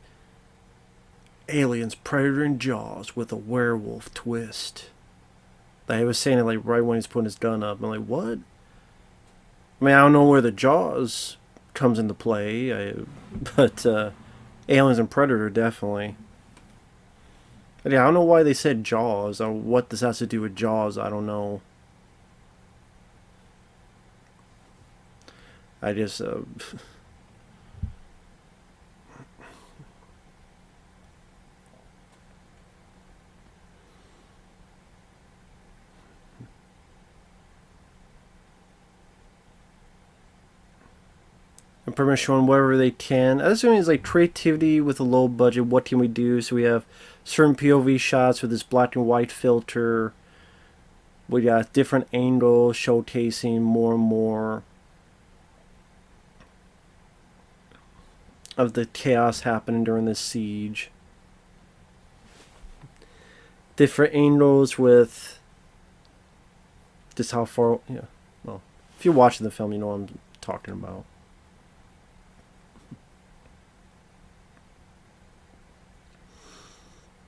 Aliens, Predator, and Jaws with a werewolf twist. Like, he was saying it like right when he's putting his gun up. I'm like, what? I mean, I don't know where the Jaws comes into play, but Aliens and Predator definitely. But yeah, I don't know why they said Jaws, or what this has to do with Jaws. I don't know. I just I'm pretty much showing whatever they can. I assume it's like creativity with a low budget. What can we do? So we have certain POV shots with this black and white filter. We got different angles showcasing more and more of the chaos happening during this siege. Different angles with just how far, yeah. Well, if you're watching the film, you know what I'm talking about.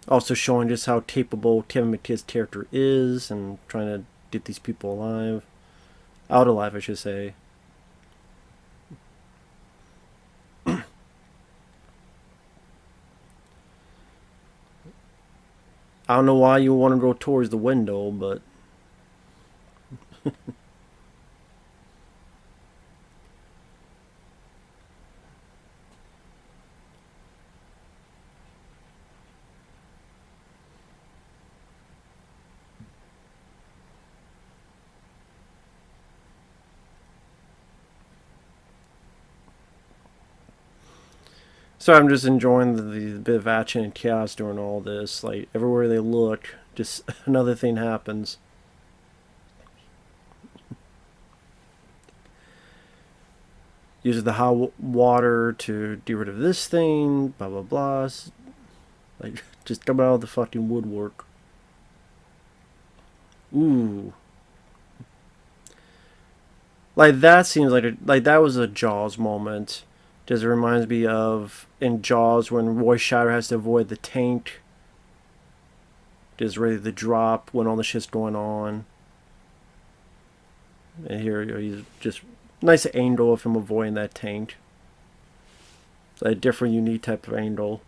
Also showing just how capable Kevin McKidd's character is and trying to get these people alive. Out alive, I should say. I don't know why you want to go towards the window, but so I'm just enjoying the bit of action and chaos during all this. Like, everywhere they look, just another thing happens. Uses the hot water to get rid of this thing, blah blah blah. Like, just come out of the fucking woodwork. Ooh. Like, that seems like that was a Jaws moment. Just reminds me of in Jaws when Roy Scheider has to avoid the tank. Just ready to drop when all the shit's going on. And here he's just nice angle of him avoiding that tank. It's a different, unique type of angle.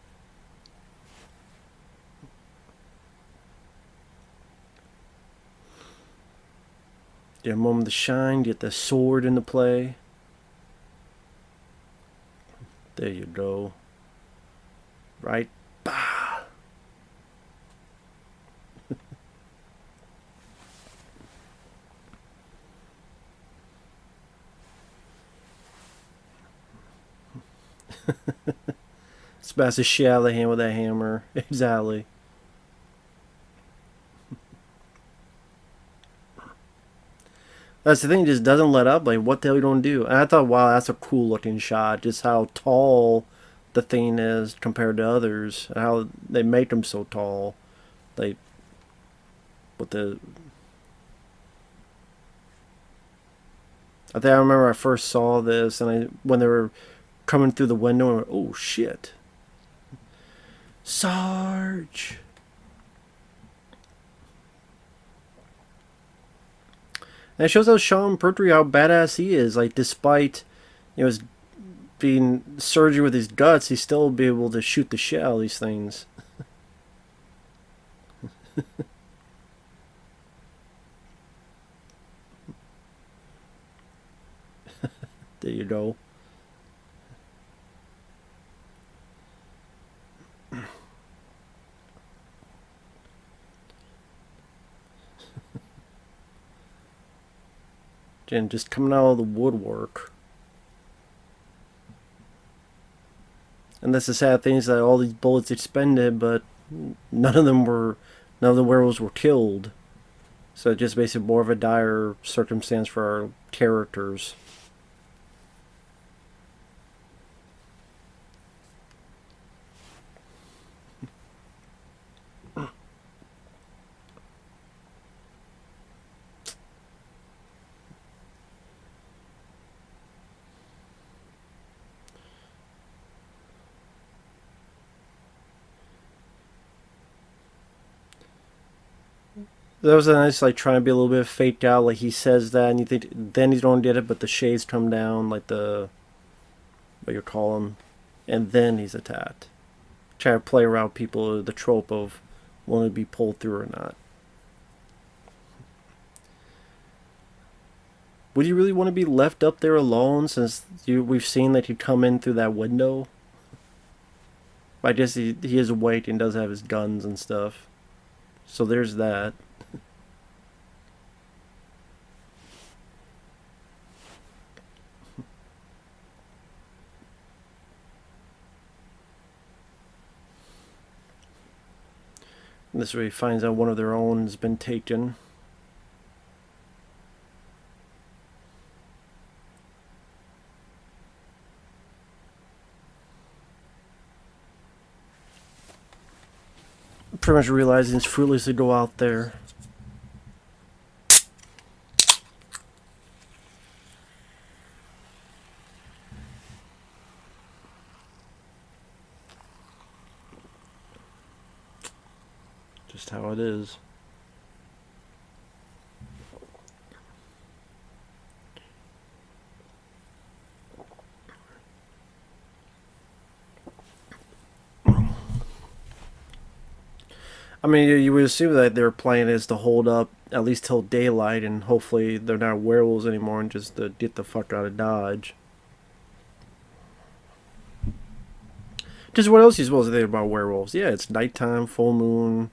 Get a moment to shine, get the sword into play. There you go. Right? Bah! Smash the shit out of the hand with that hammer. Exactly. That's the thing, he just doesn't let up. Like, what the hell you don't do? And I thought, wow, that's a cool looking shot. Just how tall the thing is compared to others. How they make them so tall. Like, with the. I think I remember I first saw this, and when they were coming through the window, I went, oh shit. Sarge! And it shows how Sean Pertwee, how badass he is. Like, despite, his being surgery with his guts, he still be able to shoot the shit out of these things. There you go. And just coming out of the woodwork. And that's the sad thing, is that all these bullets expended, but none of the werewolves were killed. So just basically more of a dire circumstance for our characters. That was a nice, like, trying to be a little bit faked out. Like, he says that, and you think then he's going to get it, but the shades come down, like what you call them, and then he's attacked. Try to play around people the trope of wanting to be pulled through or not. Would you really want to be left up there alone, since we've seen that he'd come in through that window? I guess he is awake and does have his guns and stuff. So there's that. And this way he finds out one of their own has been taken. Pretty much realizing it's fruitless to go out there. Just how it is. I mean, you would assume that their plan is to hold up at least till daylight, and hopefully they're not werewolves anymore, and just to get the fuck out of Dodge. Just what else are you supposed to think about werewolves? Yeah, it's nighttime, full moon.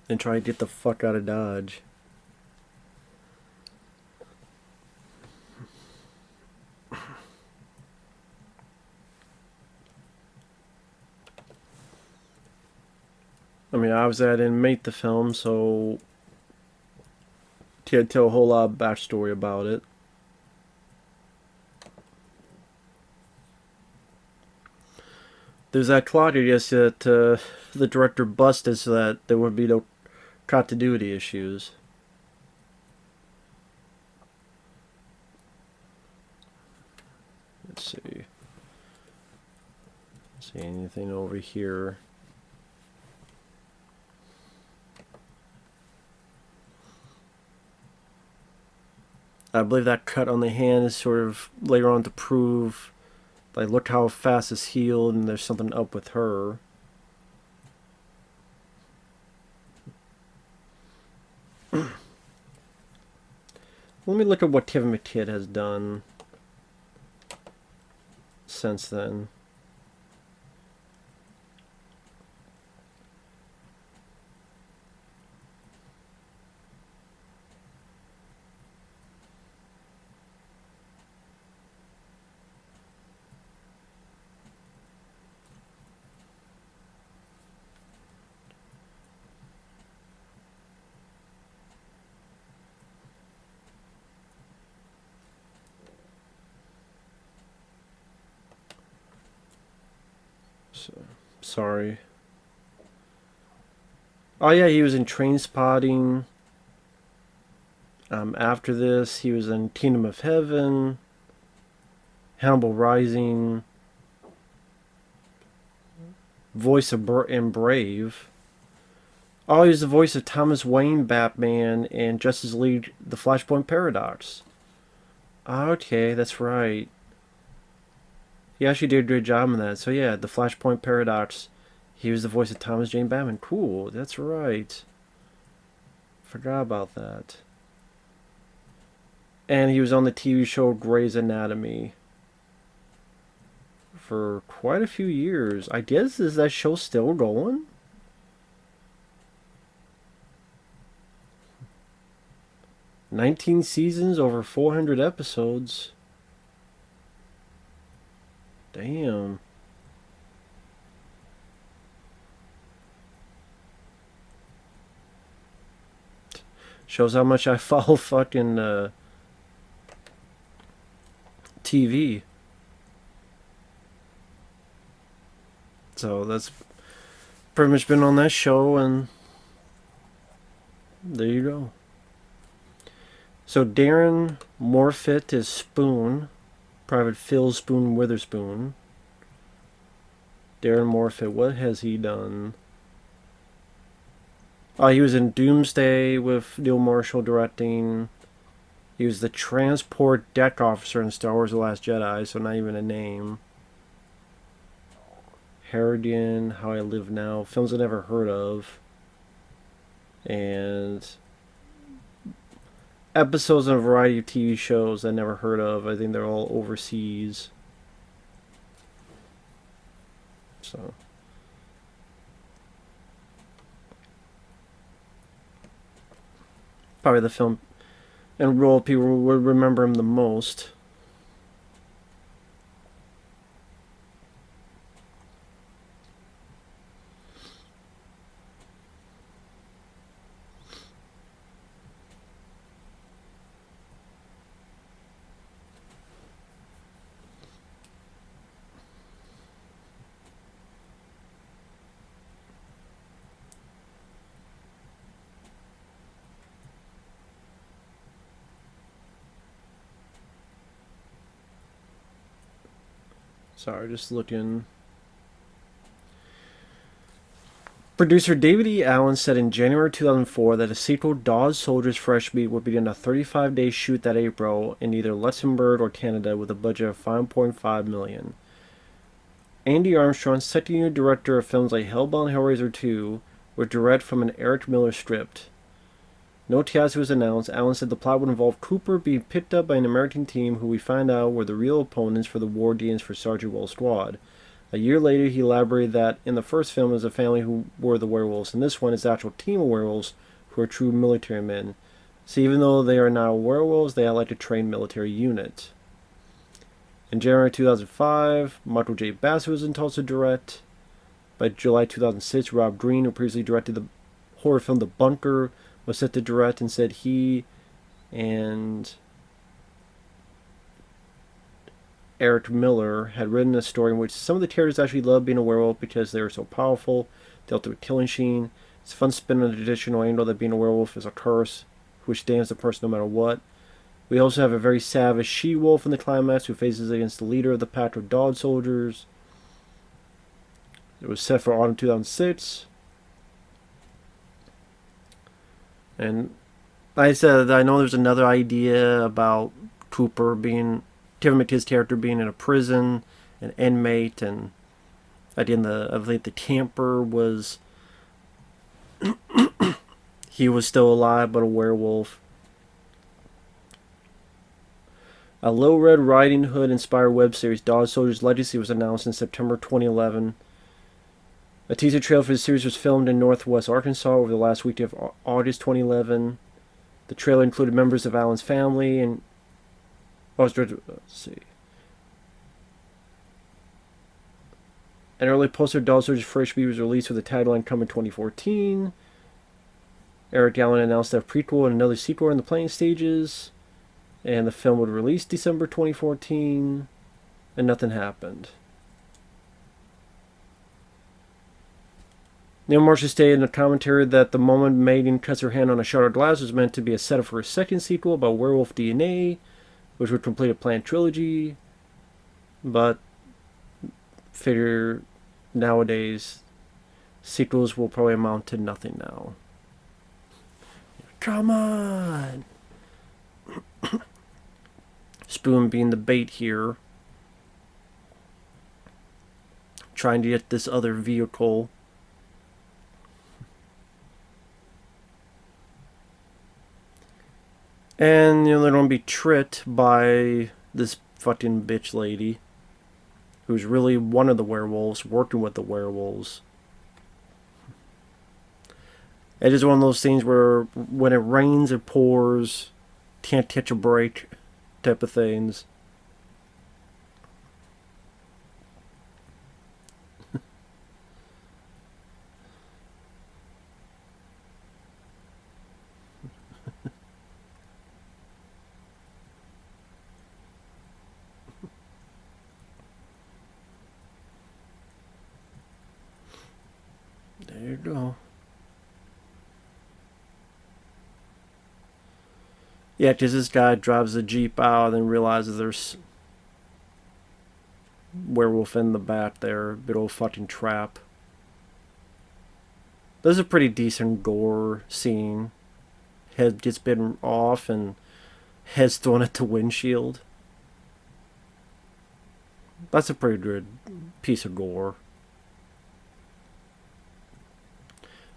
And try to get the fuck out of Dodge. I mean, obviously I didn't make the film, so can't tell a whole lot of backstory about it. There's that clock, I guess, that the director busted so that there would be no continuity issues. Let's see. See anything over here? I believe that cut on the hand is sort of later on to prove, like, look how fast it's healed, and there's something up with her. Let me look at what Kevin McKidd has done since then. So, sorry. Oh yeah, he was in Trainspotting. After this, he was in Kingdom of Heaven, Hannibal Rising, voice of and Brave. Oh, he was the voice of Thomas Wayne Batman and Justice League: The Flashpoint Paradox. Okay, that's right. He actually did a great job in that. So yeah, The Flashpoint Paradox. He was the voice of Thomas Jane Batman. Cool, that's right. Forgot about that. And he was on the TV show Grey's Anatomy for quite a few years. I guess, is that show still going? 19 seasons, over 400 episodes. Damn. Shows how much I follow fucking TV. So that's pretty much been on that show, and there you go. So Darren Morfitt is Spoon, Private Phil Spoon Witherspoon. Darren Morfitt, what has he done? He was in Doomsday with Neil Marshall directing. He was the transport deck officer in Star Wars The Last Jedi, so not even a name. Harrigan, How I Live Now, films I never heard of. And episodes in a variety of TV shows I never heard of. I think they're all overseas. So probably the film and role people would remember him the most. Sorry, just looking. Producer David E. Allen said in January 2004 that a sequel, Dawes Soldiers Fresh Meat, would begin a 35-day shoot that April in either Luxembourg or Canada with a budget of $5.5 million. Andy Armstrong, second unit director of films like Hellbound Hellraiser 2, would direct from an Eric Miller script. No cast was announced. Allen said the plot would involve Cooper being picked up by an American team who we find out were the real opponents for the war games for Sergeant Wells' squad. A year later, he elaborated that in the first film it was a family who were the werewolves. In this one, it's an actual team of werewolves who are true military men. So even though they are now werewolves, they are like a trained military unit. In January 2005, Michael J. Bassett was in talks to direct. By July 2006, Rob Green, who previously directed the horror film The Bunker, was set to direct, and said he and Eric Miller had written a story in which some of the characters actually loved being a werewolf because they were so powerful. The ultimate killing machine. It's a fun spin on the traditional angle that being a werewolf is a curse which damns the person no matter what. We also have a very savage she-wolf in the climax who faces against the leader of the pack of dog soldiers. It was set for autumn 2006. And like I said, I know there's another idea about Cooper being, Kevin McKidd's character being in a prison, an inmate, and at the end of the camper was, he was still alive but a werewolf. A Little Red Riding Hood inspired web series, Dog Soldier's Legacy, was announced in September 2011. A teaser trailer for the series was filmed in Northwest Arkansas over the last week of August 2011. The trailer included members of Alan's family and... let's see. An early poster of Dog Soldier's first movie was released with the tagline "Coming 2014." Eric Allen announced that a prequel and another sequel were in the planning stages, and the film would release December 2014, and nothing happened. Neil Marshall stated in a commentary that the moment Megan cuts her hand on a shard of glass was meant to be a setup for a second sequel about werewolf DNA, which would complete a planned trilogy, but figure nowadays sequels will probably amount to nothing now. Come on! Spoon being the bait here. Trying to get this other vehicle. And, you know, they're going to be tricked by this fucking bitch lady, who's really one of the werewolves, working with the werewolves. It is one of those things where when it rains, it pours, can't catch a break type of things. There you go. Yeah, because this guy drives the Jeep out and then realizes there's werewolf in the back there. Big old fucking trap. This is a pretty decent gore scene. Head gets bitten off and head's thrown at the windshield. That's a pretty good piece of gore.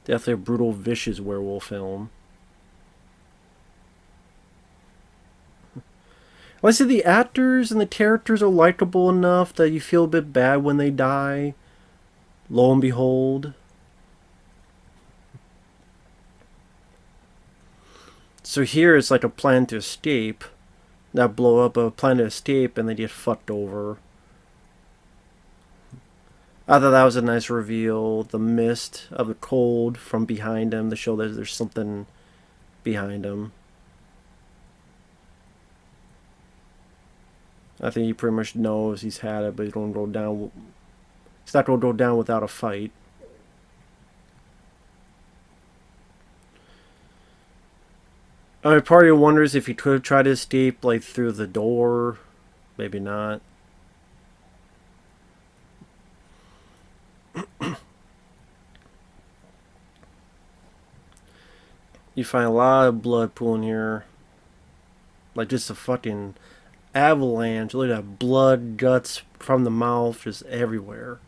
Definitely a brutal, vicious werewolf film. Well, I say the actors and the characters are likable enough that you feel a bit bad when they die. Lo and behold. So here it's like a plan to escape. Not blow up, a plan to escape and they get fucked over. I thought that was a nice reveal. The mist of the cold from behind him to show that there's something behind him. I think he pretty much knows he's had it, but he's going to go down. He's not going to go down without a fight. I mean, part of you wonders if he could have tried to escape, like, through the door. Maybe not. You find a lot of blood pooling here. Like, just a fucking avalanche. Look at that blood, guts from the mouth, just everywhere.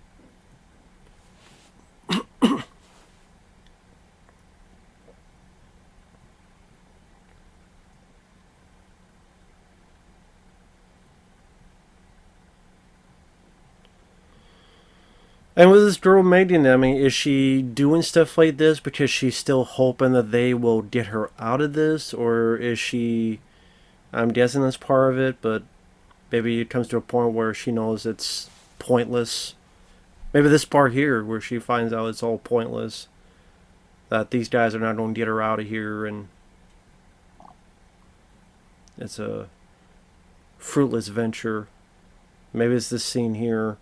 And with this girl Megan, I mean, is she doing stuff like this because she's still hoping that they will get her out of this? Or is she... I'm guessing that's part of it, but maybe it comes to a point where she knows it's pointless. Maybe this part here, where she finds out it's all pointless. That these guys are not going to get her out of here, and it's a fruitless venture. Maybe it's this scene here.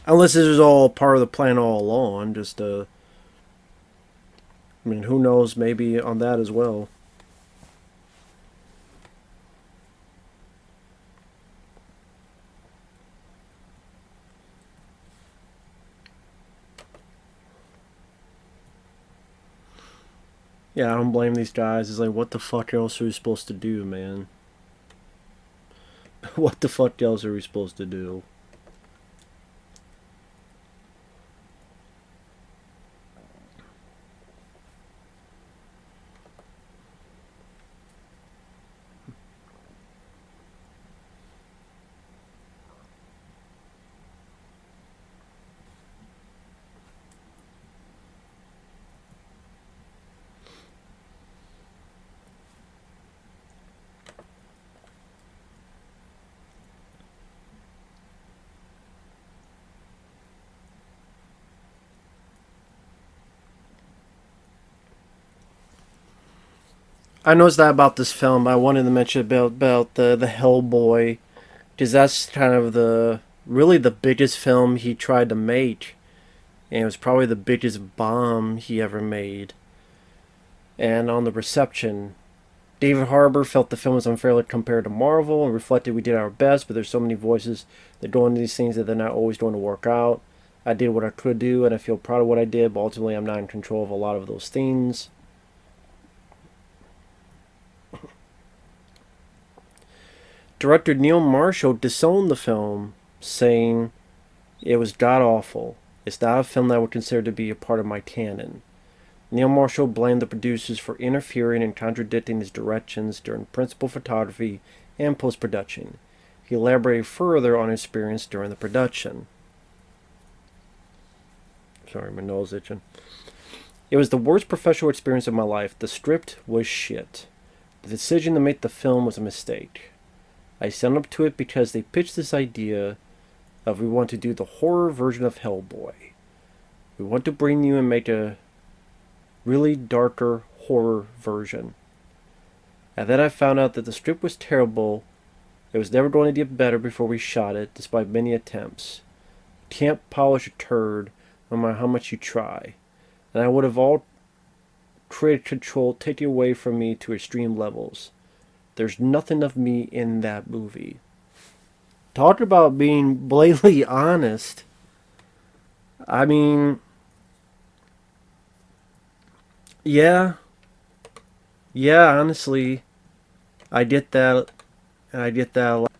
Unless this is all part of the plan all along, just I mean, who knows, maybe on that as well. Yeah, I don't blame these guys. It's like, what the fuck else are we supposed to do, man? What the fuck else are we supposed to do? I noticed that about this film. I wanted to mention about the Hellboy, because that's kind of the really the biggest film he tried to make, and it was probably the biggest bomb he ever made. And on the reception, David Harbour felt the film was unfairly compared to Marvel and reflected we did our best, but there's so many voices that go into these things that they're not always going to work out. I did what I could do, and I feel proud of what I did, but ultimately I'm not in control of a lot of those things. Director Neil Marshall disowned the film, saying it was god awful. It's not a film that I would consider to be a part of my canon. Neil Marshall blamed the producers for interfering and contradicting his directions during principal photography and post production. He elaborated further on his experience during the production. Sorry, my nose itching. It was the worst professional experience of my life. The script was shit. The decision to make the film was a mistake. I signed up to it because they pitched this idea of we want to do the horror version of Hellboy. We want to bring you and make a really darker horror version. And then I found out that the script was terrible. It was never going to get better before we shot it, despite many attempts. You can't polish a turd no matter how much you try. And I would have all creative control taken away from me to extreme levels. There's nothing of me in that movie. Talk about being blatantly honest. I mean, yeah, honestly, I get that, and I get that a lot.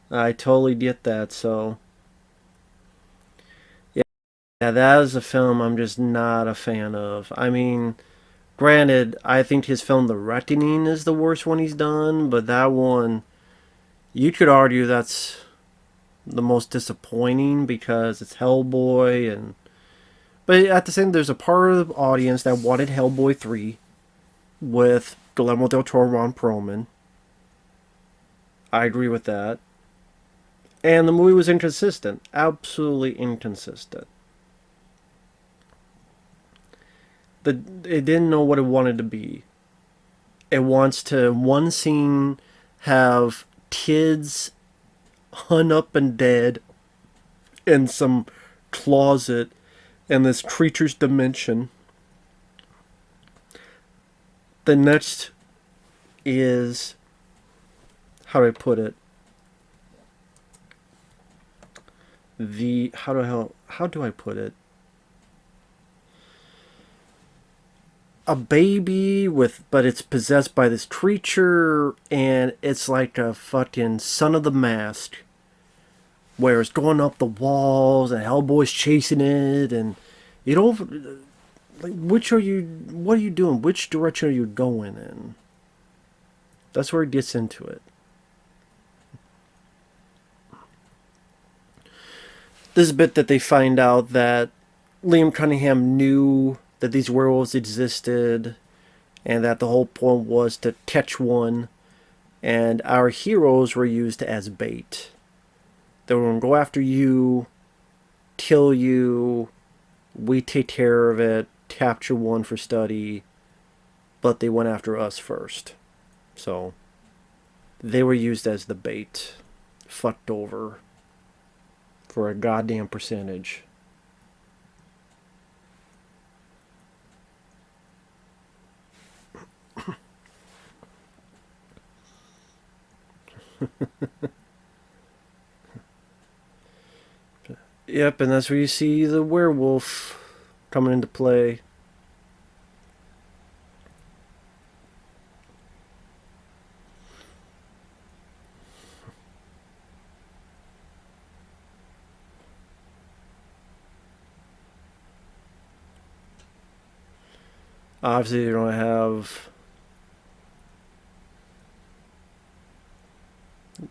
I totally get that, so, yeah, that is a film I'm just not a fan of. I mean, granted, I think his film The Reckoning is the worst one he's done, but that one, you could argue that's the most disappointing because it's Hellboy and but at the same there's a part of the audience that wanted Hellboy 3 with Guillermo del Toro and Ron Perlman. I agree with that. And the movie was inconsistent. Absolutely inconsistent. It didn't know what it wanted to be. It wants to, one scene, have kids hung up and dead in some closet in this creature's dimension. The next is, how do I put it? How do I put it? A baby but it's possessed by this creature, and it's like a fucking Son of the Mask, where it's going up the walls and Hellboy's chasing it, and you don't like which are you? What are you doing? Which direction are you going in? That's where it gets into it. This is a bit that they find out that Liam Cunningham knew that these werewolves existed, and that the whole point was to catch one, and our heroes were used as bait. They were going to go after you, kill you, we take care of it, capture one for study, but they went after us first. So, they were used as the bait. Fucked over. For a goddamn percentage. Yep, and that's where you see the werewolf coming into play. Obviously, you don't have.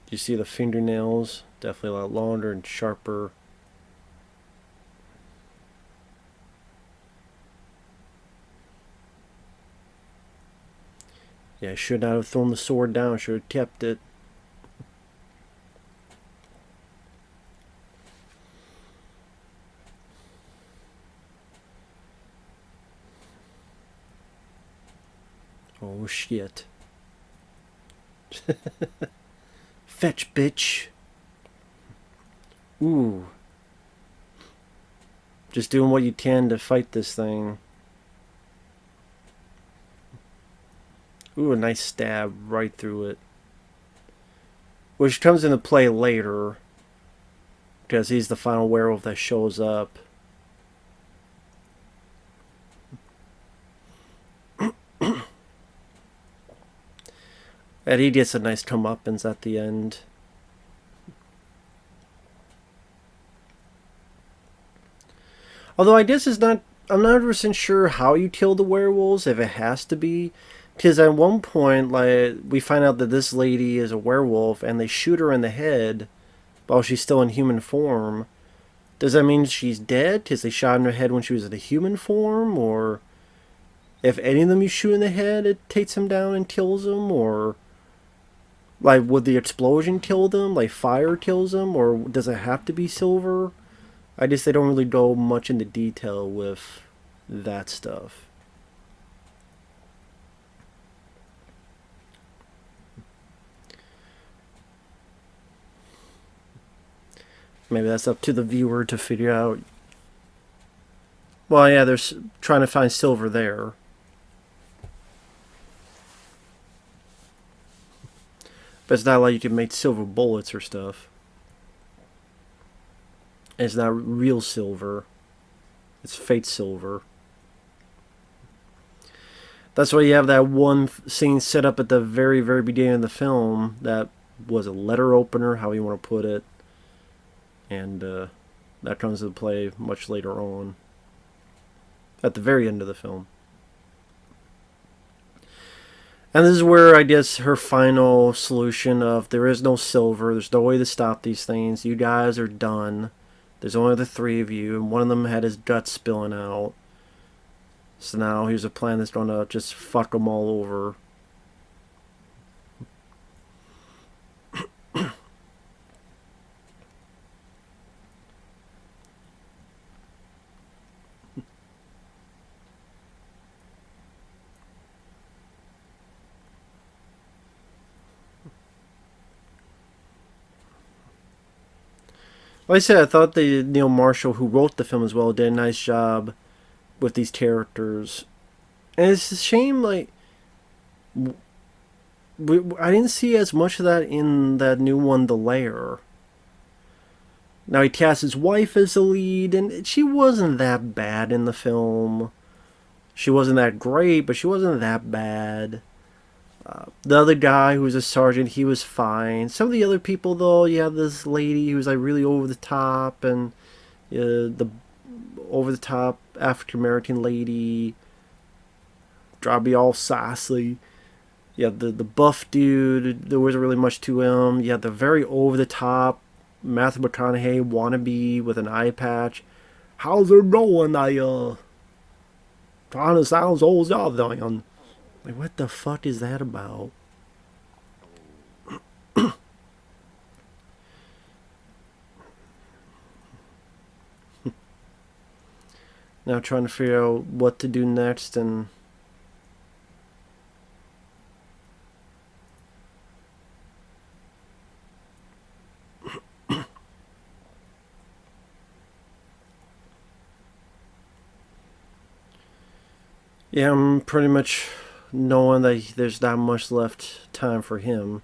You see the fingernails, definitely a lot longer and sharper. Yeah, I should not have thrown the sword down, should have kept it. Oh Oh, shit. Fetch, bitch. Ooh. Just doing what you can to fight this thing. Ooh, a nice stab right through it. Which comes into play later. Because he's the final werewolf that shows up. And he gets a nice comeuppance at the end. Although I guess it's not... I'm not 100% sure how you kill the werewolves, if it has to be. Because at one point, like, we find out that this lady is a werewolf, and they shoot her in the head while she's still in human form. Does that mean she's dead? Because they shot in her head when she was in a human form? Or if any of them you shoot in the head, it takes them down and kills them? Or... like, would the explosion kill them? Like, fire kills them? Or does it have to be silver? I guess they don't really go much into detail with that stuff. Maybe that's up to the viewer to figure out. Well, yeah, they're trying to find silver there. But it's not like you can make silver bullets or stuff. And it's not real silver. It's fake silver. That's why you have that one scene set up at the very, very beginning of the film that was a letter opener, how you want to put it. And that comes into play much later on. At the very end of the film. And this is where I guess her final solution of there is no silver, there's no way to stop these things, you guys are done. There's only the three of you, and one of them had his guts spilling out. So now here's a plan that's going to just fuck them all over. Like I said, I thought the Neil Marshall, who wrote the film as well, did a nice job with these characters. And it's a shame, like, I didn't see as much of that in that new one, The Lair. Now he cast his wife as the lead, and she wasn't that bad in the film. She wasn't that great, but she wasn't that bad. The other guy who was a sergeant, he was fine. Some of the other people, though, you have this lady who was like really over the top, and the over the top African American lady, try to be all sassy. You have the buff dude, there wasn't really much to him. You have the very over the top Matthew McConaughey wannabe with an eye patch. How's it going? Trying to sound so southern. Like, what the fuck is that about? Now trying to figure out what to do next, and yeah, I'm pretty much knowing that there's not much left time for him.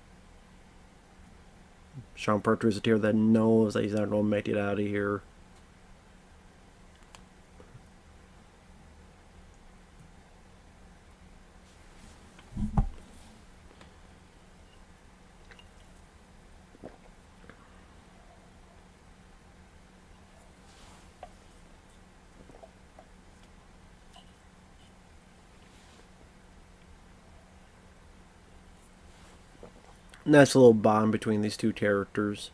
Sean Pertwee is a tier that knows that he's not going to make it out of here. Nice little bond between these two characters.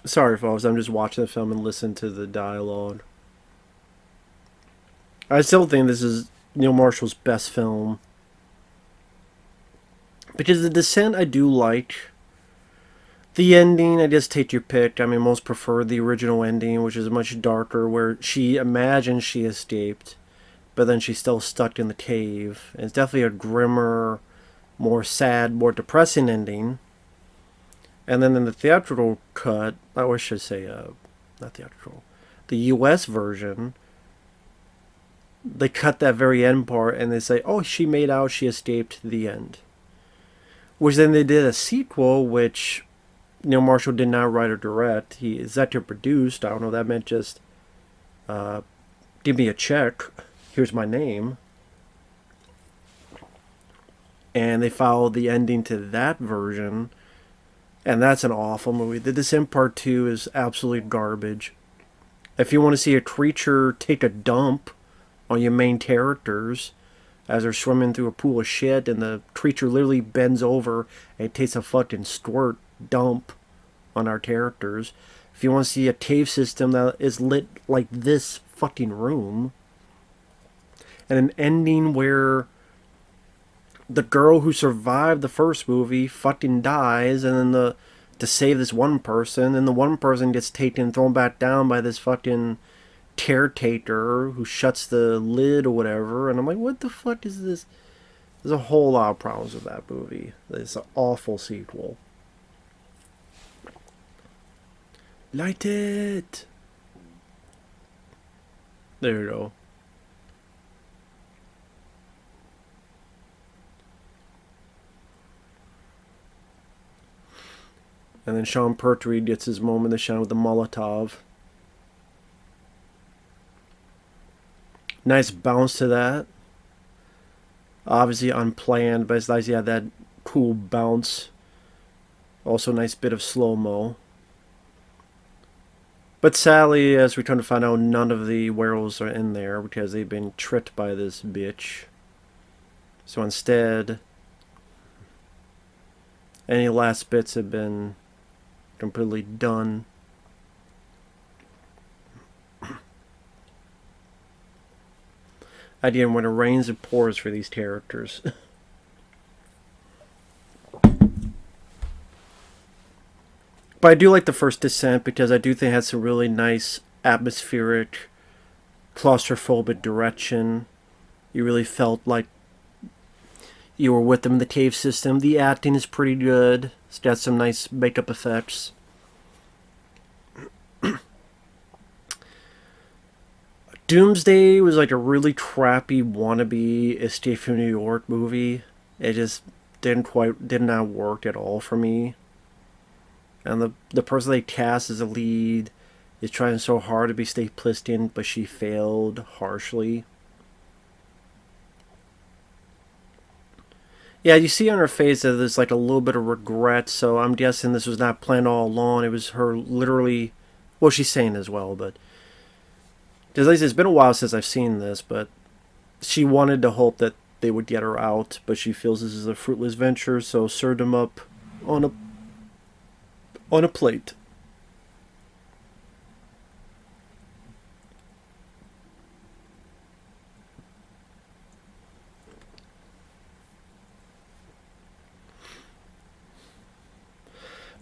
Sorry, folks, I'm just watching the film and listening to the dialogue. I still think this is Neil Marshall's best film. Because The Descent I do like. The ending, I just take your pick. I mean, most prefer the original ending, which is much darker, where she imagines she escaped, but then she's still stuck in the cave. And it's definitely a grimmer, more sad, more depressing ending. And then in the theatrical cut, I should say, not theatrical, the US version, they cut that very end part and they say, oh, she made out, she escaped, the end. Which then they did a sequel, which Neil Marshall did not write or direct. He executive produced. I don't know, that meant just give me a check. Here's my name. And they followed the ending to that version. And that's an awful movie. The Descent Part 2 is absolute garbage. If you want to see a creature take a dump on your main characters as they're swimming through a pool of shit and the creature literally bends over and takes a fucking squirt dump on our characters. If you want to see a cave system that is lit like this fucking room, and an ending where the girl who survived the first movie fucking dies, and then to save this one person, and the one person gets taken and thrown back down by this fucking caretaker who shuts the lid or whatever, and I'm like, what the fuck is this? There's a whole lot of problems with that movie. It's an awful sequel. Light it! There you go. And then Sean Pertwee gets his moment to shine with the Molotov. Nice bounce to that. Obviously unplanned, but it's nice. Yeah, that cool bounce. Also, nice bit of slow-mo. But sadly, as we come to find out, none of the werewolves are in there because they've been tricked by this bitch. So instead, any last bits have been completely done. Again, when it rains, it pours for these characters. But I do like the first Descent because I do think it has some really nice atmospheric, claustrophobic direction. You really felt like you were with them in the cave system. The acting is pretty good. It's got some nice makeup effects. Doomsday was like a really crappy wannabe Escape from New York movie. It just did not work at all for me. And the person they cast as a lead is trying so hard to be Steve Pliskin, but she failed harshly. Yeah, you see on her face that there's like a little bit of regret, so I'm guessing this was not planned all along. It was her literally, well, she's saying as well, but because like, it's been a while since I've seen this, but she wanted to hope that they would get her out, but she feels this is a fruitless venture, so served them up on a plate.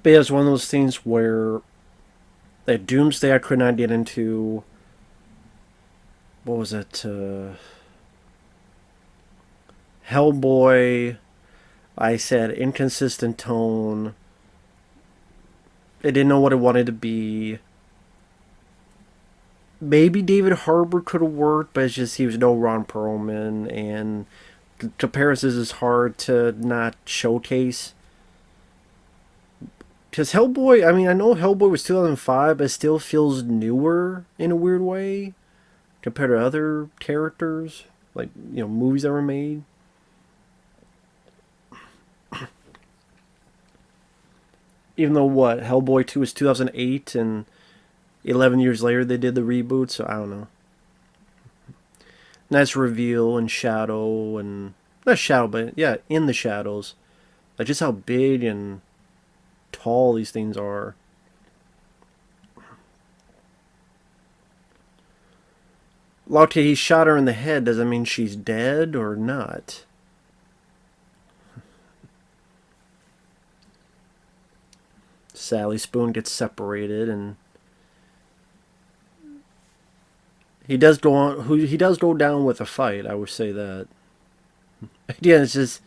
But yeah, it's one of those things where at Doomsday I could not get into. What was it? Hellboy. I said inconsistent tone. I didn't know what it wanted to be. Maybe David Harbour could have worked, but it's just he was no Ron Perlman, and comparisons is hard to not showcase. Because Hellboy, I mean, I know Hellboy was 2005, but it still feels newer in a weird way compared to other characters, like, movies that were made. Even though, what, Hellboy 2 was 2008, and 11 years later they did the reboot, so I don't know. Nice reveal and shadow, and not shadow, but yeah, in the shadows. Like just how big and tall these things are. Okay, he shot her in the head. Does that mean she's dead or not? Sally Spoon gets separated, and he does go on. He does go down with a fight. I would say that. Yeah, it's just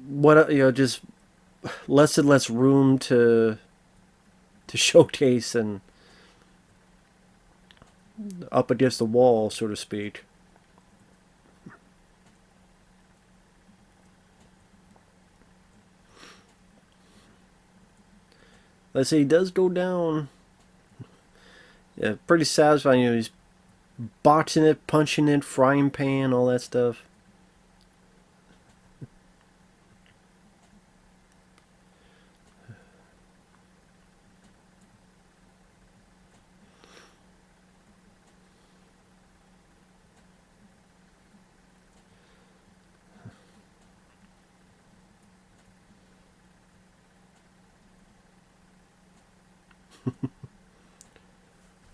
what just less and less room to showcase and up against the wall, so to speak. Let's say he does go down. Yeah, pretty satisfying. He's boxing it, punching it, frying pan, all that stuff.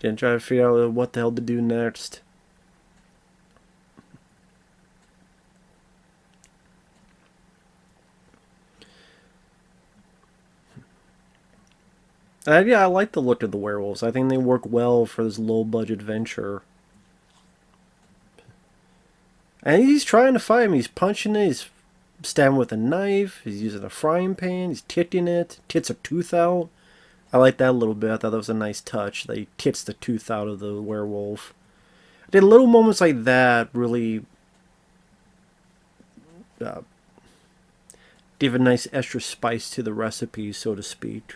Then try to figure out what the hell to do next. Yeah, I like the look of the werewolves. I think they work well for this low budget venture. And he's trying to fight him. He's punching it. He's stabbing with a knife. He's using a frying pan. He's titting it. Tits a tooth out. I like that a little bit. I thought that was a nice touch. That he tits the tooth out of the werewolf. Did little moments like that really uh, give a nice extra spice to the recipe, so to speak.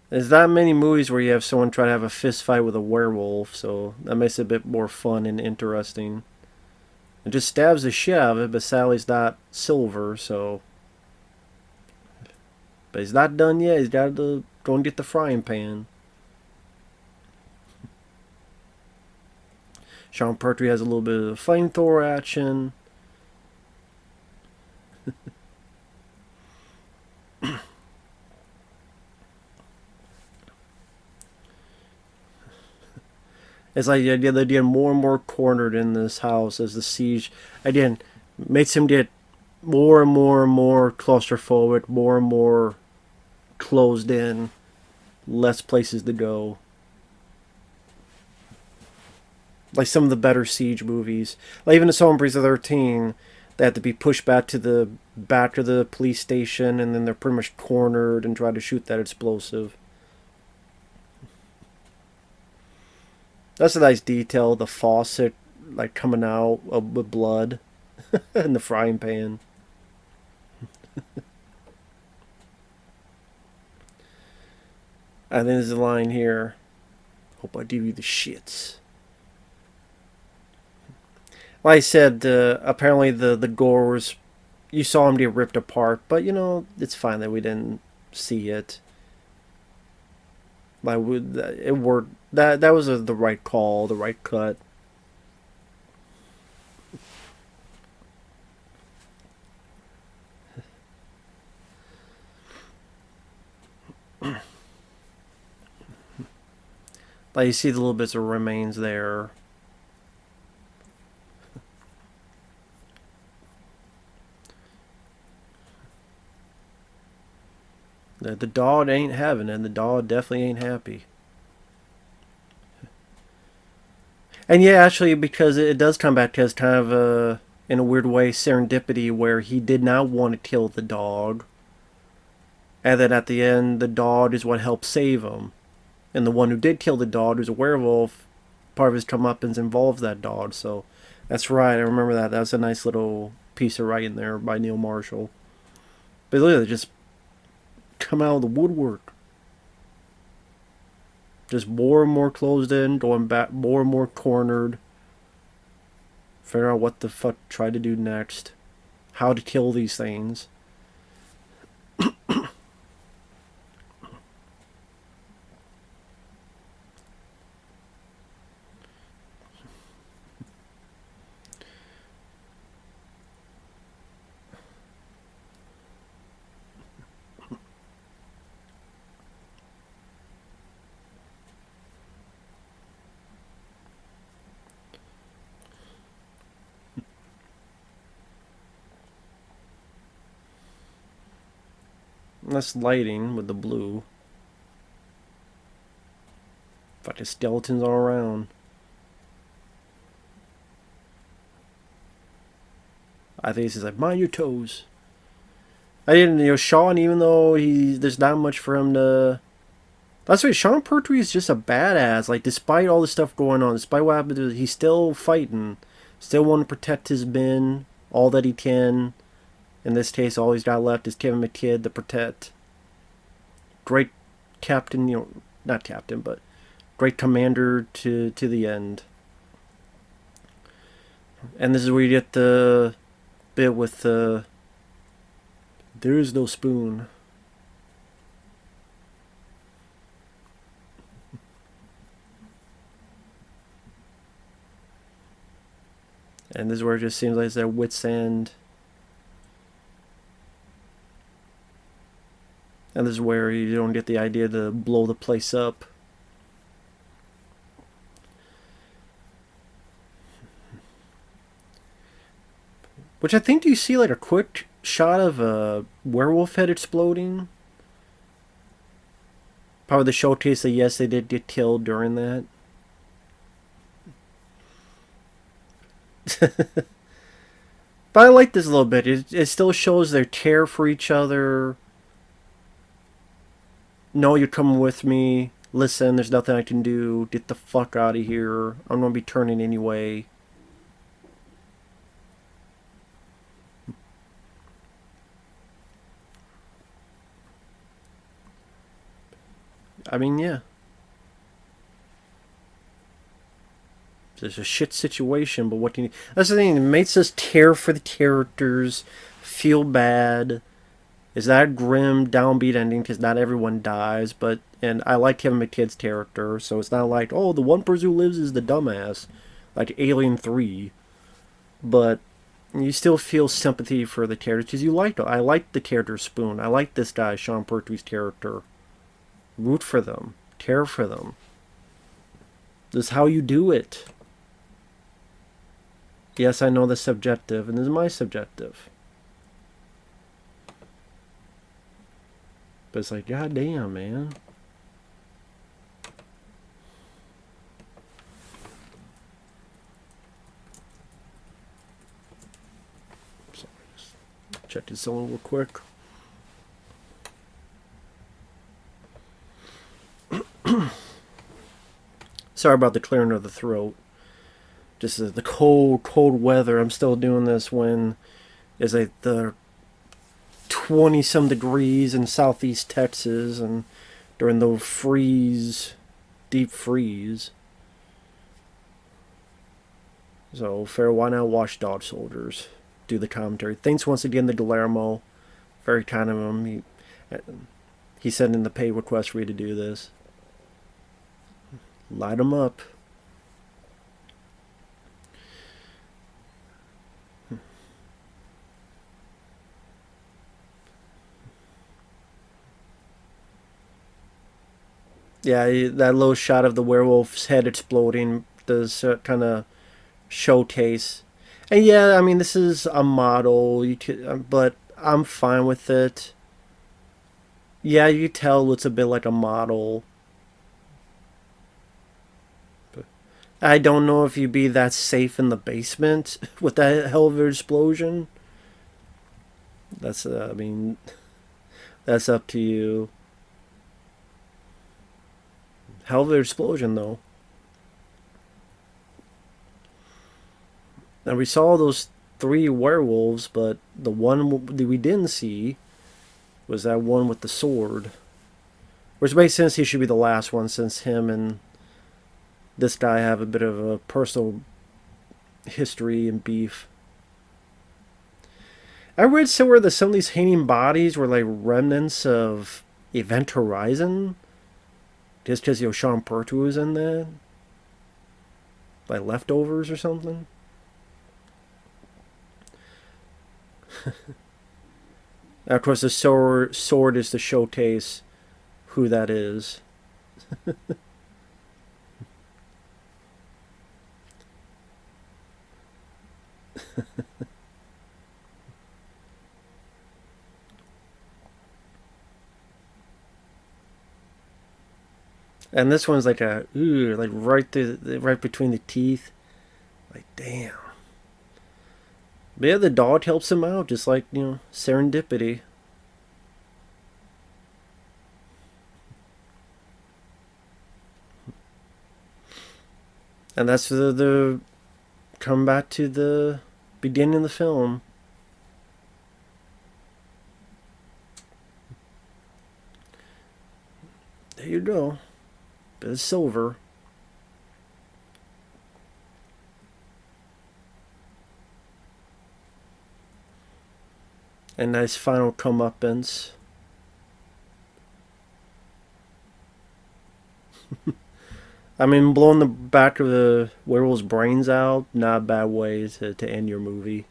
There's not many movies where you have someone try to have a fist fight with a werewolf, so that makes it a bit more fun and interesting. It just stabs the shit out of it, but Sally's not silver, so. But he's not done yet. He's got to go and get the frying pan. Sean Pertwee has a little bit of flamethrower action. It's like the idea they're getting more and more cornered in this house as the siege, again, makes him get more and more and more claustrophobic, more and more closed in, less places to go. Like some of the better siege movies, like even Assault on Precinct 13, they have to be pushed back to the police station, and then they're pretty much cornered and try to shoot that explosive. That's a nice detail. The faucet like coming out with blood in the frying pan. I think there's a line here. Hope I give you the shits. Like I said, apparently the gore was, you saw him get ripped apart, but it's fine that we didn't see it. Like it worked. That was the right call, the right cut. Like you see the little bits of remains there. The dog ain't having it. The dog definitely ain't happy. And yeah, actually, because it does come back to as kind of in a weird way, serendipity, where he did not want to kill the dog. And then at the end, the dog is what helped save him. And the one who did kill the dog, who's a werewolf, part of his comeuppance involves that dog. So that's right, I remember that. That was a nice little piece of writing there by Neil Marshall. But literally, just come out of the woodwork. Just more and more closed in, going back, more and more cornered. Figure out what the fuck to try to do next. How to kill these things. Less lighting with the blue. Fucking skeletons all around. I think he's like, mind your toes. I didn't, Sean, even though there's not much for him to. That's why Sean Pertwee is just a badass. Like, despite all the stuff going on, despite what happened, he's still fighting. Still wanting to protect his men all that he can. In this case, all he's got left is Kevin McKidd to protect. Great captain, not captain, but great commander to the end. And this is where you get the bit with the there is no spoon. And this is where it just seems like it's their wit's end. And this is where you don't get the idea to blow the place up. Which I think, do you see like a quick shot of a werewolf head exploding? Probably the showcase that yes, they did get killed during that. But I like this a little bit. It still shows their care for each other. No, you're coming with me. Listen, there's nothing I can do. Get the fuck out of here. I'm going to be turning anyway. I mean, yeah. It's a shit situation, but what do you need? That's the thing. It makes us care for the characters, feel bad. Is that a grim, downbeat ending? Because not everyone dies, and I like Kevin McKidd's character, so it's not like, oh, the one person who lives is the dumbass, like Alien 3. But you still feel sympathy for the characters because I like the character Spoon. I like this guy, Sean Pertwee's character. Root for them, care for them. This is how you do it. Yes, I know the subjective, and this is my subjective. But it's like, goddamn, man. Sorry, just check this on real quick. Sorry about the clearing of the throat. Just the cold weather. I'm still doing this when it's like the 20-some degrees in southeast Texas, and during the deep freeze. So, fair, why not Watchdog Soldiers do the commentary? Thanks once again to Guillermo. Very kind of him. He sent in the pay request for me to do this. Light them up. Yeah, that little shot of the werewolf's head exploding does kind of showcase. And yeah, I mean, this is a model, but I'm fine with it. Yeah, you tell it's a bit like a model. But I don't know if you'd be that safe in the basement with that hell of an explosion. I mean, that's up to you. Hell of an explosion, though. Now, we saw those 3 werewolves, but the one that we didn't see was that one with the sword. Which makes sense he should be the last one, since him and this guy have a bit of a personal history and beef. I read somewhere that some of these hanging bodies were like remnants of Event Horizon. Just because, Sean Pertwee was in that? Like leftovers or something? And of course, the sword is to showcase who that is. And this one's like a ooh, like right between the teeth. Like damn. But yeah, the dog helps him out, just like serendipity. And that's the come back to the beginning of the film. There you go. Bit of silver. And nice final comeuppance. I mean, blowing the back of the werewolf's brains out, not a bad way to end your movie.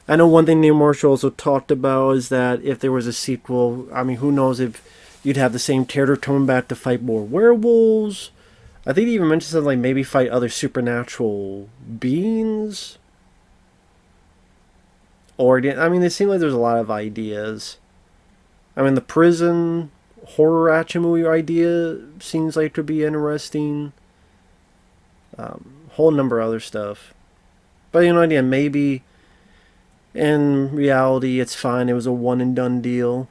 I know one thing Neil Marshall also talked about is that if there was a sequel, I mean, who knows if you'd have the same character coming back to fight more werewolves. I think he even mentioned something like maybe fight other supernatural beings. Or, I mean, it seemed like there's a lot of ideas. I mean, the prison horror action movie idea seems like it could be interesting. Whole number of other stuff. But, again, maybe in reality it's fine. It was a one and done deal.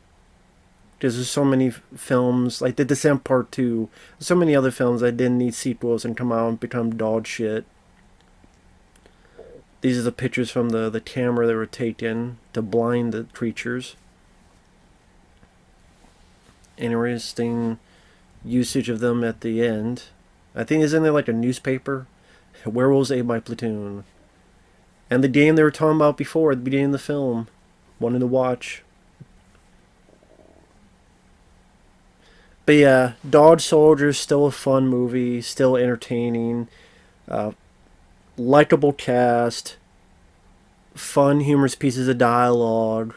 Because there's so many films, like The Descent Part 2, so many other films that didn't need sequels and come out and become dog shit. These are the pictures from the camera that were taken to blind the creatures. Interesting usage of them at the end. I think isn't there like a newspaper? Werewolves ate my platoon. And the game they were talking about before at the beginning of the film. Wanted to watch. But yeah, Dog Soldiers still a fun movie, still entertaining, likable cast, fun, humorous pieces of dialogue,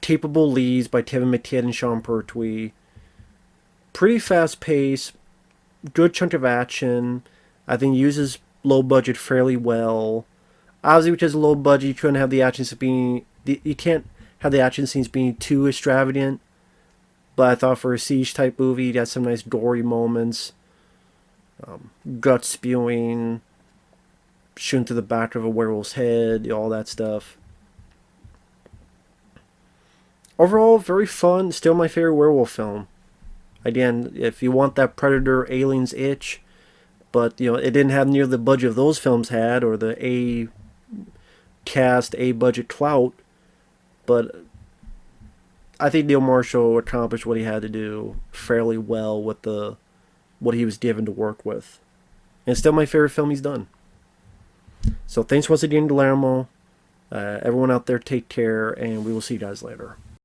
capable leads by Kevin McKidd and Sean Pertwee. Pretty fast pace, good chunk of action. I think uses low budget fairly well. Obviously, because low budget, you couldn't have the action scenes being you can't have the action scenes being too extravagant. But I thought for a siege type movie, it had some nice gory moments, gut spewing, shooting to the back of a werewolf's head, all that stuff. Overall, very fun. Still my favorite werewolf film. Again, if you want that Predator Aliens itch, but it didn't have near the budget of those films had, or the A cast, A budget clout. But I think Neil Marshall accomplished what he had to do fairly well with what he was given to work with. And it's still my favorite film he's done. So thanks once again, Guillermo. Everyone out there, take care, and we will see you guys later.